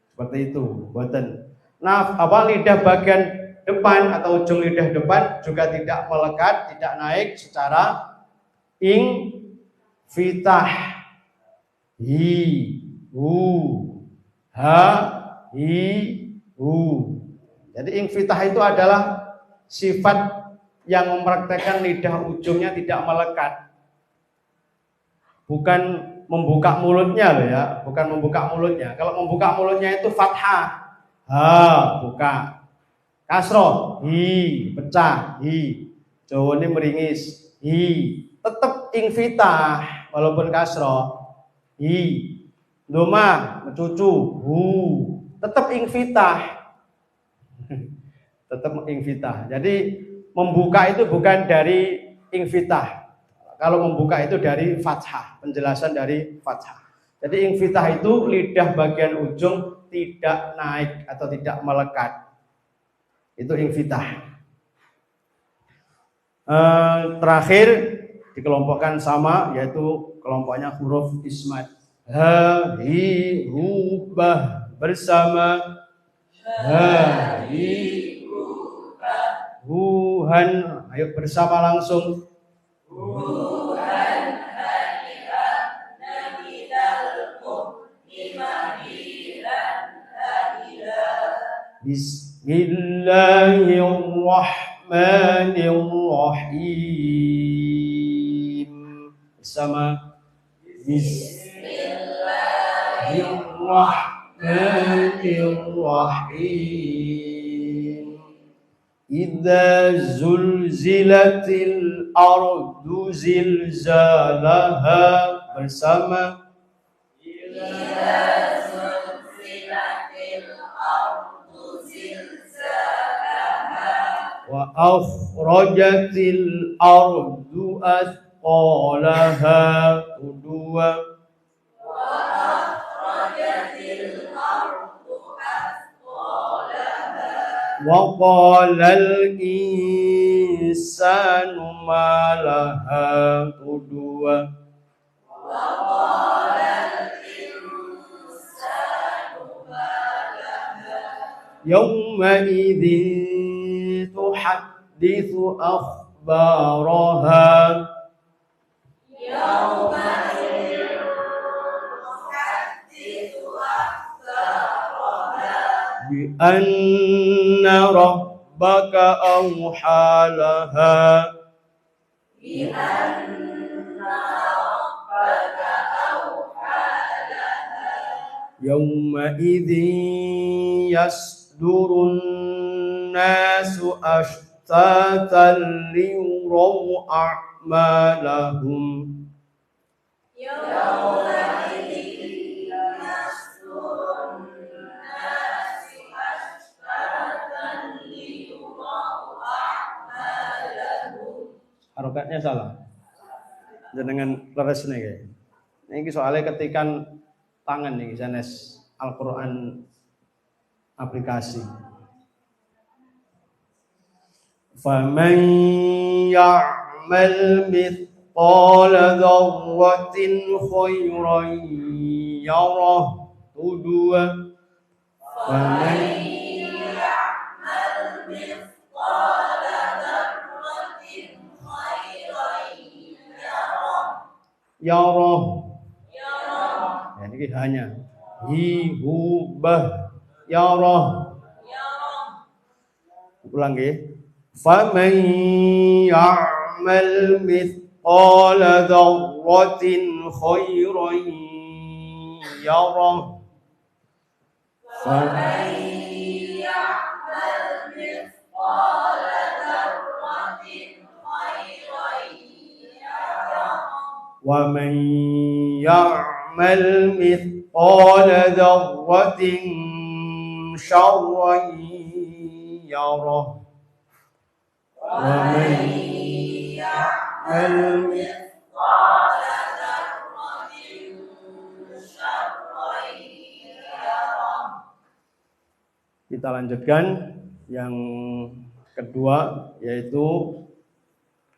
Seperti itu, boten. Nah, lidah bagian depan atau ujung lidah depan juga tidak melekat, tidak naik secara fitah. Jadi infitah itu adalah sifat yang mempraktekkan lidah ujungnya tidak melekat. Bukan membuka mulutnya loh ya, bukan membuka mulutnya. Kalau membuka mulutnya itu fathah. Buka. Kasro, hi, pecah, hi. Jawa ini meringis, hi. Tetap ingfitah walaupun kasro, hi. Doma, mencucu, hu. Tetap ingfitah. Tetap ingfitah. Jadi membuka itu bukan dari ingfitah. Kalau membuka itu dari fathah, penjelasan dari fathah. Jadi ingfitah itu lidah bagian ujung tidak naik atau tidak melekat. Itu ingfitah. Terakhir dikelompokkan sama, yaitu kelompoknya huruf ismat. Ha, hi, hu, bah. Bersama. Ha, hi, hu, bah. Huhan. Ayo bersama langsung. Huhan, haniha, namidal, mu'imadiran, haniha. Bismillahirrahmanirrahim. Bersama. Bismillahirrahmanirrahim. Idza zulzilatil ardu zilzalaha. Bersama. Wa akhrajatil ardu athqalaha. Kedua. Wa akhrajatil ardu athqalaha. Wa qalal insanu ma laha. Kedua. Wa qalal insanu ma laha. Yawma idzin tuhadditsu akhbaraha. Yawma idzin tuhadditsu akhbaraha. Bi anna rabbaka awhalaha. Bi anna rabbaka awhalaha. Yawma idzin yasdurun nasu ashtatan liyuraw a'malahum. Yawma idzin yasdurun nasu ashtatan liyuraw a'malahum. Harokatnya salah. Jenengan leres nih. Ini soalnya ketikan tangan nih sanes Al-Qur'an aplikasi. Faman ya'mal mithqala dzarratin khairan yarah. Kedua. Faman ya'mal mithqala dzarratin khairan yarah. Yarah. Ya ini hanya hi, hu, bah. Yarah. Ulang nggih. فَمَنْ يَعْمَلْ مِثْقَالَ ذَرَّةٍ خَيْرًا يَرَهُ. فَمَنْ يَعْمَلْ مِثْقَالَ ذَرَّةٍ خَيْرًا يَرَهُ. وَمَنْ يَعْمَلْ مِثْقَالَ ذَرَّةٍ شَرًّا يَرَهُ. وَمَنْ يَعْمَلْ مِثْقَالَ ذَرَّةٍ شَرًّا يَرَهُ. Kita lanjutkan yang kedua, yaitu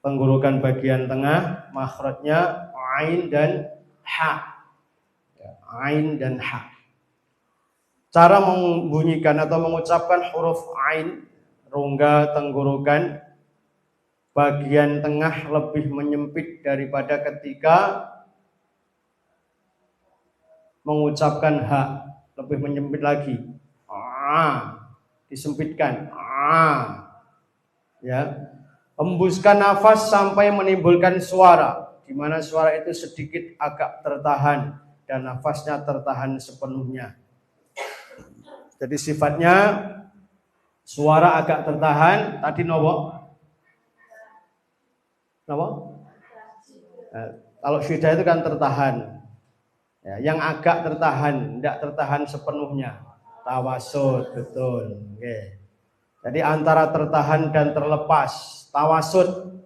penggurukan bagian tengah, makhrajnya ain dan ha. Ain dan ha. Cara membunyikan atau mengucapkan huruf ain, rongga tenggorokan bagian tengah lebih menyempit daripada ketika mengucapkan ha, lebih menyempit lagi. Disempitkan. Ya. Hembuskan nafas sampai menimbulkan suara, di mana suara itu sedikit agak tertahan dan nafasnya tertahan sepenuhnya. Jadi sifatnya Suara agak tertahan. Tadi nopo? Nopo? Kalau syiddah itu kan tertahan. Ya, yang agak tertahan, tidak tertahan sepenuhnya. Tawasud, betul. Oke. Jadi antara tertahan dan terlepas. Tawasud.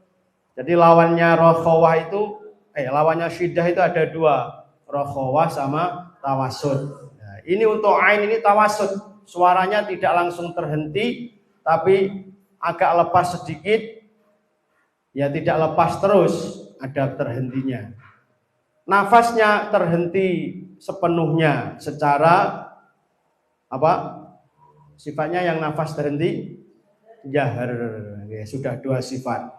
Jadi lawannya rokhawah itu, lawannya syiddah itu ada dua. Rokhawah sama tawasud. Nah, ini untuk ain ini tawasud. Suaranya tidak langsung terhenti, tapi agak lepas sedikit. Ya tidak lepas terus, ada terhentinya. Nafasnya terhenti sepenuhnya secara apa? Sifatnya yang nafas terhenti jahar. Ya, sudah dua sifat.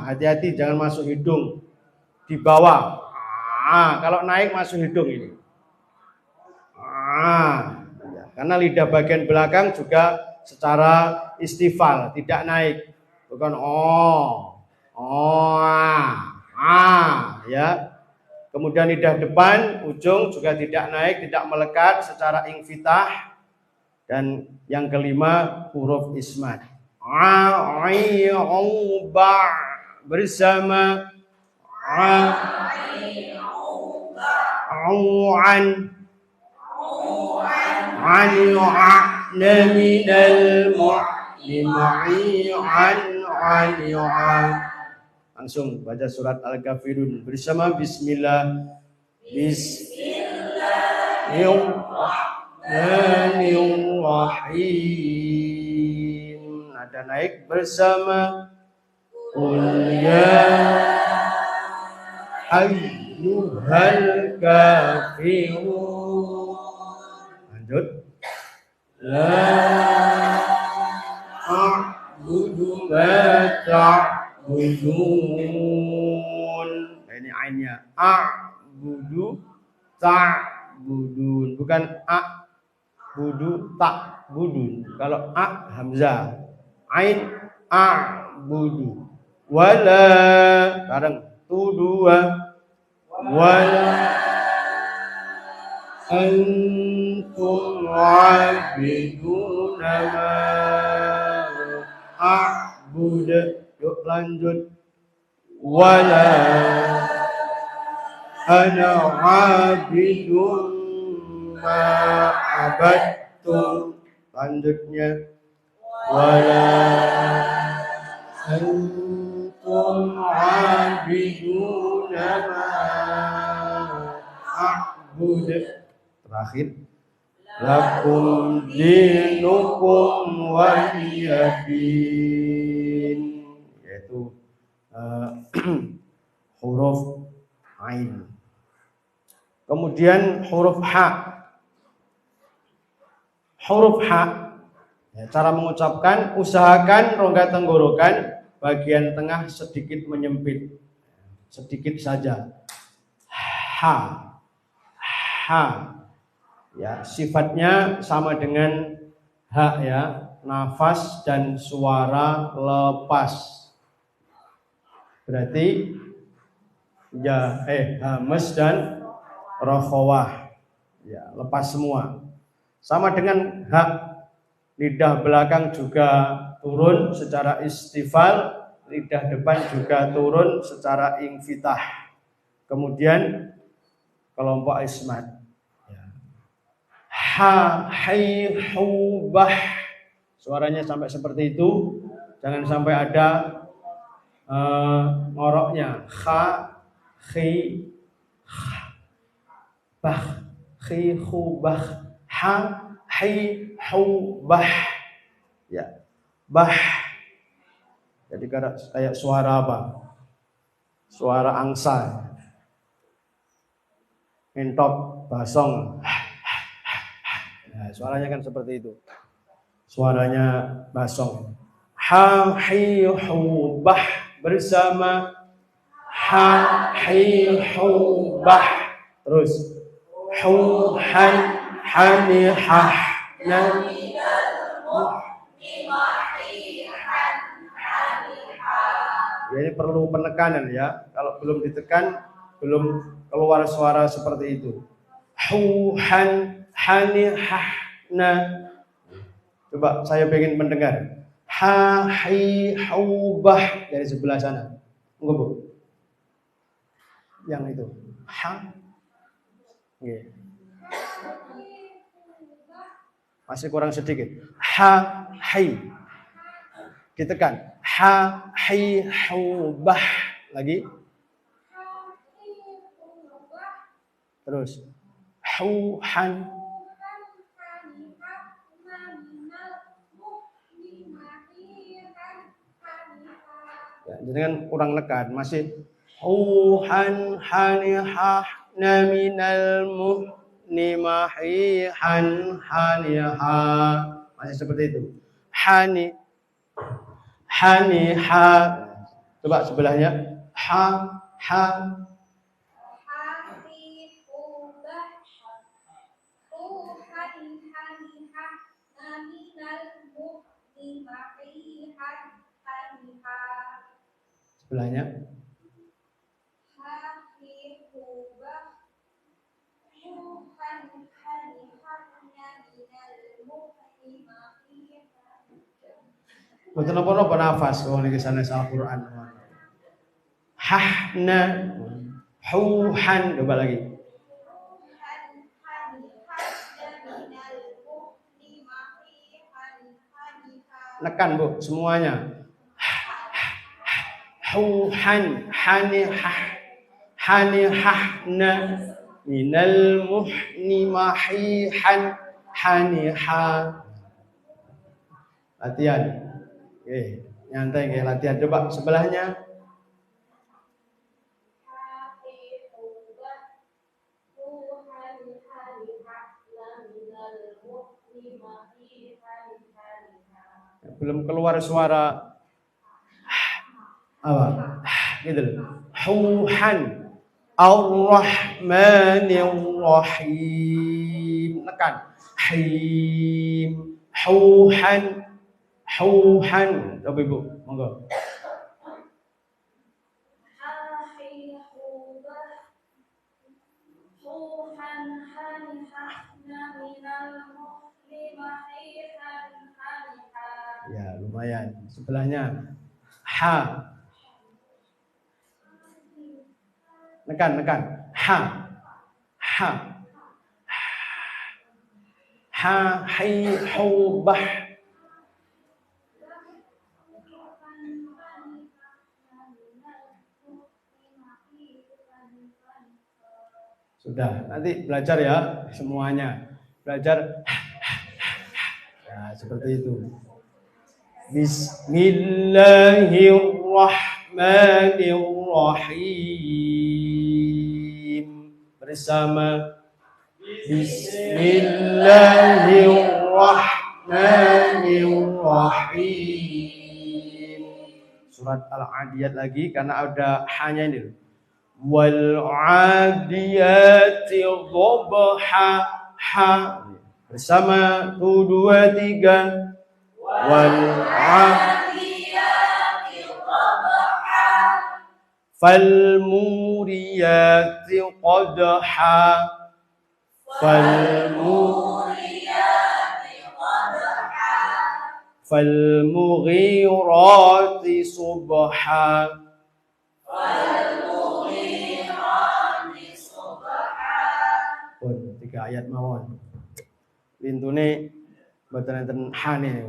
Hati-hati jangan masuk hidung. Di bawah. Kalau naik masuk hidung ini. Karena lidah bagian belakang juga secara istifal, tidak naik. Bukan ya. Kemudian lidah depan, ujung juga tidak naik, tidak melekat secara infitah. Dan yang kelima huruf ismat. Bersama an langsung baca surat Al-Kafirun bersama bismillah. Bismillahirrahmanirrahim. Ada naik bersama qul ya ayyuhal kafirun. Lanjut. La a'budu ma ta'budun. Ini ainnya. A'budu ta'budun. Bukan a'budu ta'budun. Kalau a hamzah. Ain a'budu. Wala. Bareng. Tu dua. Wala. Antum abiduna ma a'bud. Yuk lanjut. Wala ana abidun ma abadtum. Lanjutnya. Wala antum abiduna ma a'bud. Terakhir, lakum dinukum waliyadin, yaitu huruf ain. Kemudian huruf ha. Huruf ha, ya, cara mengucapkan, usahakan rongga tenggorokan bagian tengah sedikit menyempit, sedikit saja. Ha, ha. Ya, sifatnya sama dengan ha ya, nafas dan suara lepas. Berarti ya hamas dan rokhawah. Ya, lepas semua. Sama dengan ha, lidah belakang juga turun secara istifal, lidah depan juga turun secara infitah. Kemudian kelompok ismat. Ha, hai, hu, bah. Suaranya sampai seperti itu. Jangan sampai ada ngoroknya. Ha, khi, bah, khi, hu, bah. Ha, hai, hu, bah. Ya, bah. Jadi kayak suara apa? Suara angsa. Entok, basong. Nah, suaranya kan seperti itu. Suaranya basong. Ha, hi, hu, bah. Bersama. Ha, hi, hu, bah. Terus. Hu, han, hani, hah. Ya, ini perlu penekanan ya. Kalau belum ditekan, belum keluar suara seperti itu. han, hani, hah, na. Coba saya pengen mendengar. Ha, hi, hu, bah dari sebelah sana. Enggak, Bu? Yang itu. Ha. Okay. Masih kurang sedikit. Ha, hi. Ditekan. Ha, hi, hu, bah. Lagi. Terus. Hu, han. Ya, dengan kurang nekan. Masih. Hu, han, hani, hah, na, minal, ni, mahi, han, hani, ha. Masih seperti itu. Hani. Hani, ha. Coba sebelahnya. Ha, ha. Sebelahnya. Betul apa nafas kalau di sana Al-Quran. Hahna, huhan, coba lagi. Nekan, Bu, semuanya. Huhan, hani, hah, hani, hahna, minal muhni, mahihan, hani, ha. Latihan. Oke, nyantai kayak latihan. Coba sebelahnya. Belum keluar suara apa? Gitu loh. Huhan Ar-Rahmanir Rahim. Nekan. Him. Huhan. Huhan. Coba Ibu, monggo. Ya, lumayan. Sebelahnya. Ha. Nekan. Ha. Ha. Ha, hi, hu, bah. Sudah, nanti belajar ya semuanya. Belajar. Ya, seperti itu. Bismillahirrahmanirrahim. Bersama Bismillahirrahmanirrahim. Surat Al-Adiyat lagi karena ada hanya ini. Wal 'adiyati dhabha, ha. Bersama 1 2 3. Wal 'adiyati dhabha, fal muriyati qadha, fal muriyati qadha, fal mughirati subha, fal mughirati subha. Pun 3 ayat mawon. Lintune mboten enten hane.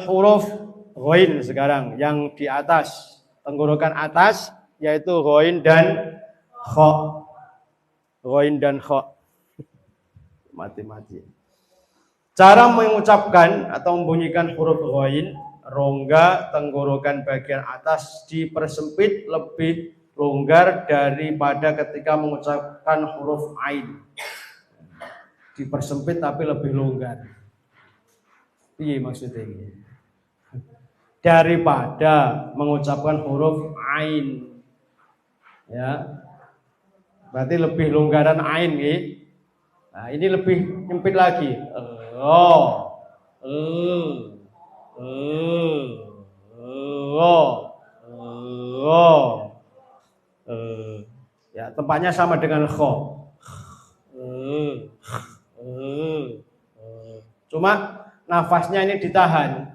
Huruf ghain sekarang yang di atas, tenggorokan atas yaitu ghain dan kha. Ghain dan kha. Mati. Cara mengucapkan atau membunyikan huruf ghain, rongga tenggorokan bagian atas dipersempit lebih longgar daripada ketika mengucapkan huruf ain. Dipersempit tapi lebih longgar. Iya maksudnya ini. Daripada mengucapkan huruf ain. Ya. Berarti lebih longgaran ain nih. Nah, ini lebih nyempit lagi. Ya, tempatnya sama dengan kho. Cuma nafasnya ini ditahan.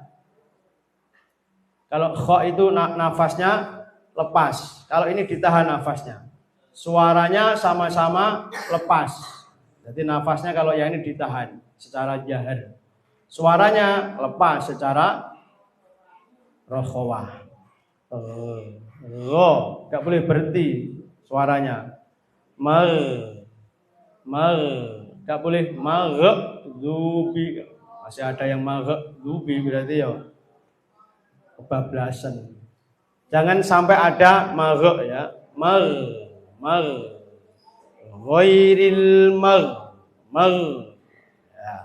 Kalau kho itu nafasnya lepas. Kalau ini ditahan nafasnya. Suaranya sama-sama lepas. Jadi nafasnya kalau yang ini ditahan secara jahar. Suaranya lepas secara rokhawah. Gak boleh berhenti suaranya. Gak boleh zubi. Masih ada yang zubi berarti ya kebablasan. Jangan sampai ada ya. Ghairil ya.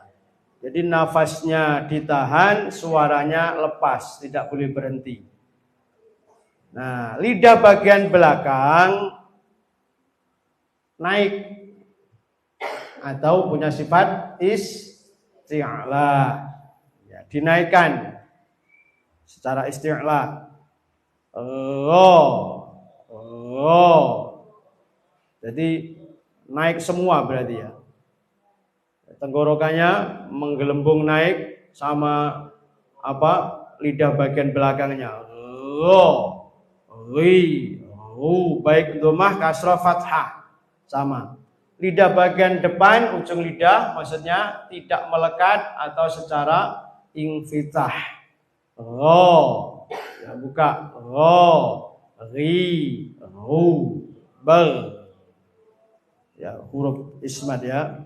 Jadi nafasnya ditahan, suaranya lepas, tidak boleh berhenti. Nah, lidah bagian belakang naik atau punya sifat isti'la. Ya, dinaikkan secara isti'la. Jadi naik semua berarti ya. Tenggorokannya menggelembung naik sama lidah bagian belakangnya. Baik dhammah kasrah fathah sama. Lidah bagian depan ujung lidah maksudnya tidak melekat atau secara infitah. Ya, buka. Ya, huruf ismad ya.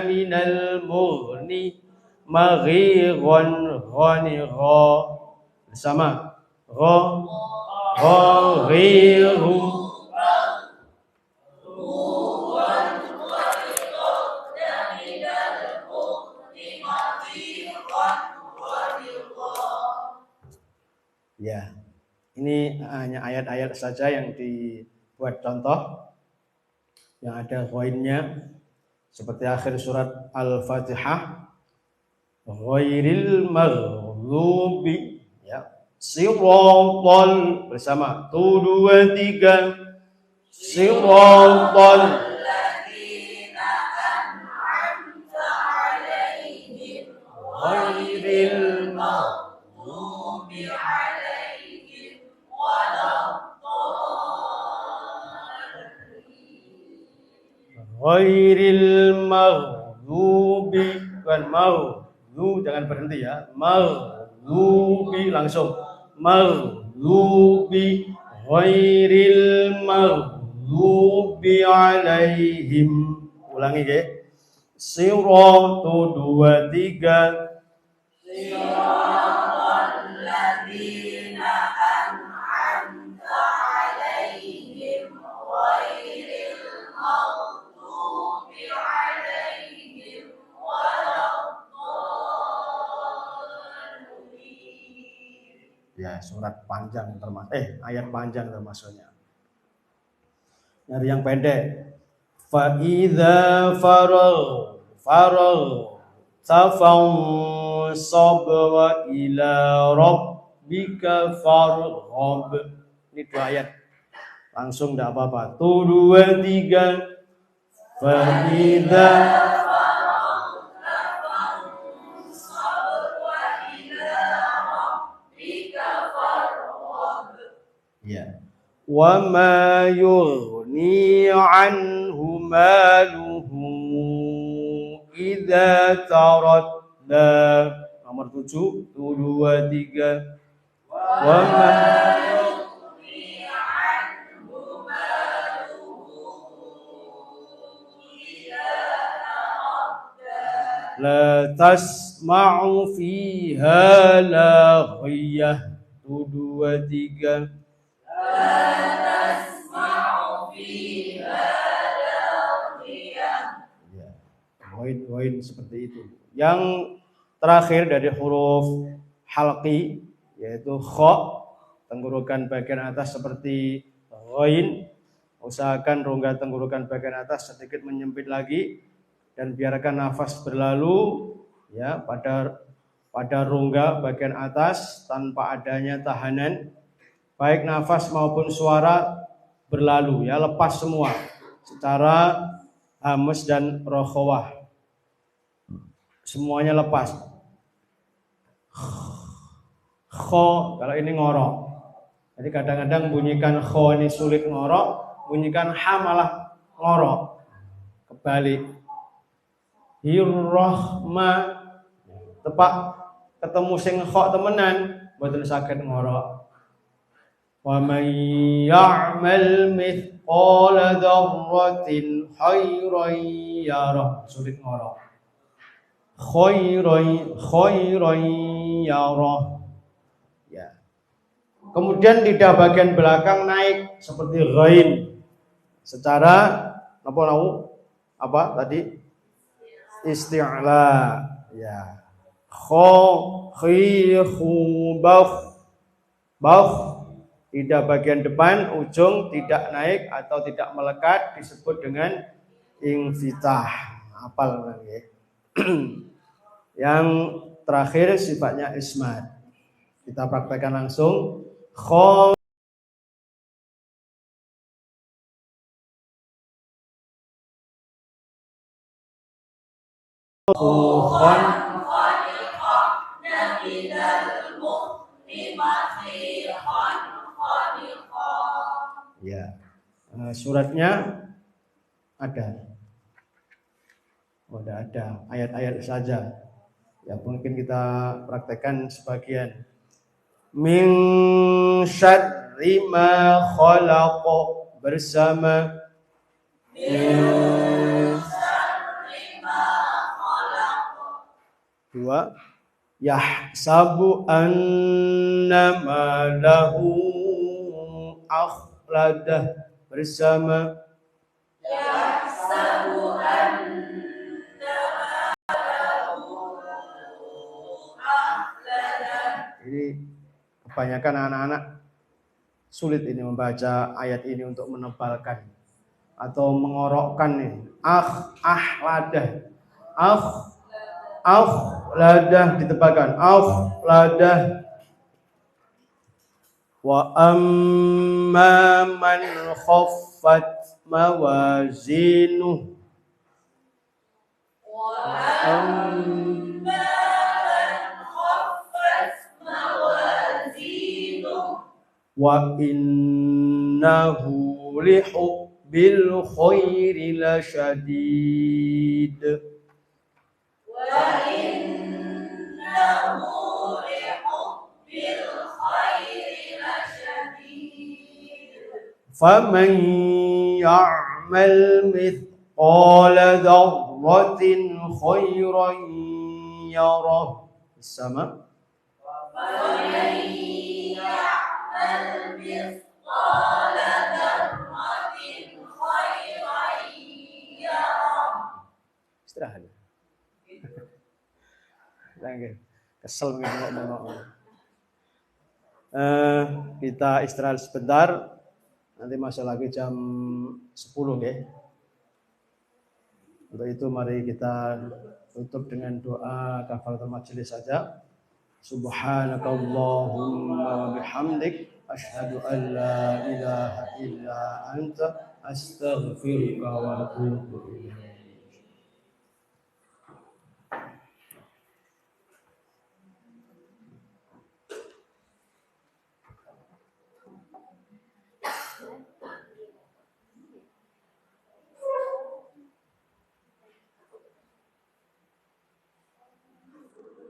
Minal mughni bersama ya, ini hanya ayat-ayat saja yang dibuat contoh yang ada ghainnya seperti akhir surat Al-Fatihah, ghairil maghdubi ya, siratal bersama 1 2 3 siratal ladzina an'amta 'alaihim ghairil maghdubi 'alaihim ghairil maghdubi, bukan maghdu, jangan berhenti ya. Maghdubi langsung. Maghdubi ghairil maghdubi alaihim. Ulangi ya. Siratal 2 3 siratal ladzina an'amta 'alaihim ghairil maghdubi 'alaihim waladdallin. Ya, surat panjang ayat panjang termasuknya. Nyari yang pendek. Fa idza faragh fansab wa ila rabbika farghab. Ini 2 ayat. Langsung enggak apa-apa. 1 2 3 fa idza fansab wa ila rabbika farghab. Ya. Wa ma yughni anhu maluhu idza taradda. Nomor 7 1 2 3 wa ma yughni anhu maluhu idza taradda la tasma'u fiha laghiyah. 1 2 3 Wain seperti itu. Yang terakhir dari huruf halqi yaitu kha, tenggorokan bagian atas seperti ghain. Usahakan rongga tenggorokan bagian atas sedikit menyempit lagi dan biarkan nafas berlalu ya pada pada rongga bagian atas tanpa adanya tahanan, baik nafas maupun suara berlalu, ya, lepas semua secara hamas dan rokhawah, semuanya lepas. Kho, kalau ini ngorok, jadi kadang-kadang bunyikan kho ini sulit ngorok, bunyikan ha malah ngorok, kebalik. Hirrahma, tepak ketemu sing kho temenan, mboten saged ngorok. Wa may ya'mal mithqala dzarratin khairan yarah, sulit ngorok. Khairan yarah. Ya. Kemudian lidah bagian belakang naik seperti ghain. Secara apa tadi? Isti'la. Ya. Bakh. Lidah bagian depan ujung tidak naik atau tidak melekat disebut dengan infitah. Hafal ya. Yang terakhir sifatnya ismat. Kita praktekkan langsung. Kho ya, suratnya ada. Udah ada ayat-ayat saja. Ya mungkin kita praktekkan sebagian. Min syarri ma khalaq bersama min syarri ma khalaq. Dua. Yahsabu annama lahu akhladah bersama yahsabu annama lahu akhladah. Ini kebanyakan anak-anak sulit ini membaca ayat ini untuk menebalkan atau mengorokkan nih. Ladah ditebalkan. Ladah. Wa amma man khaffat mawazinu. Wa amma man khaffat mawazinu. Wa innahu lihubbil khairi lasyadid. Wa innahu lihubbil khairi lasyadid. Faman ya'mal mithqala dzarratin khairan yarah. Sama. Faman ya'mal mithqala dzarratin khairan yarah. Istirahat. Kesel ngomong. Kita istirahat sebentar. Nanti masuk lagi jam 10 ya. Untuk itu mari kita tutup dengan doa kafaratul majelis saja. Subhanakallahumma wa bihamdik asyhadu an la ilaha illa anta astaghfiruka wa atubu ilaik.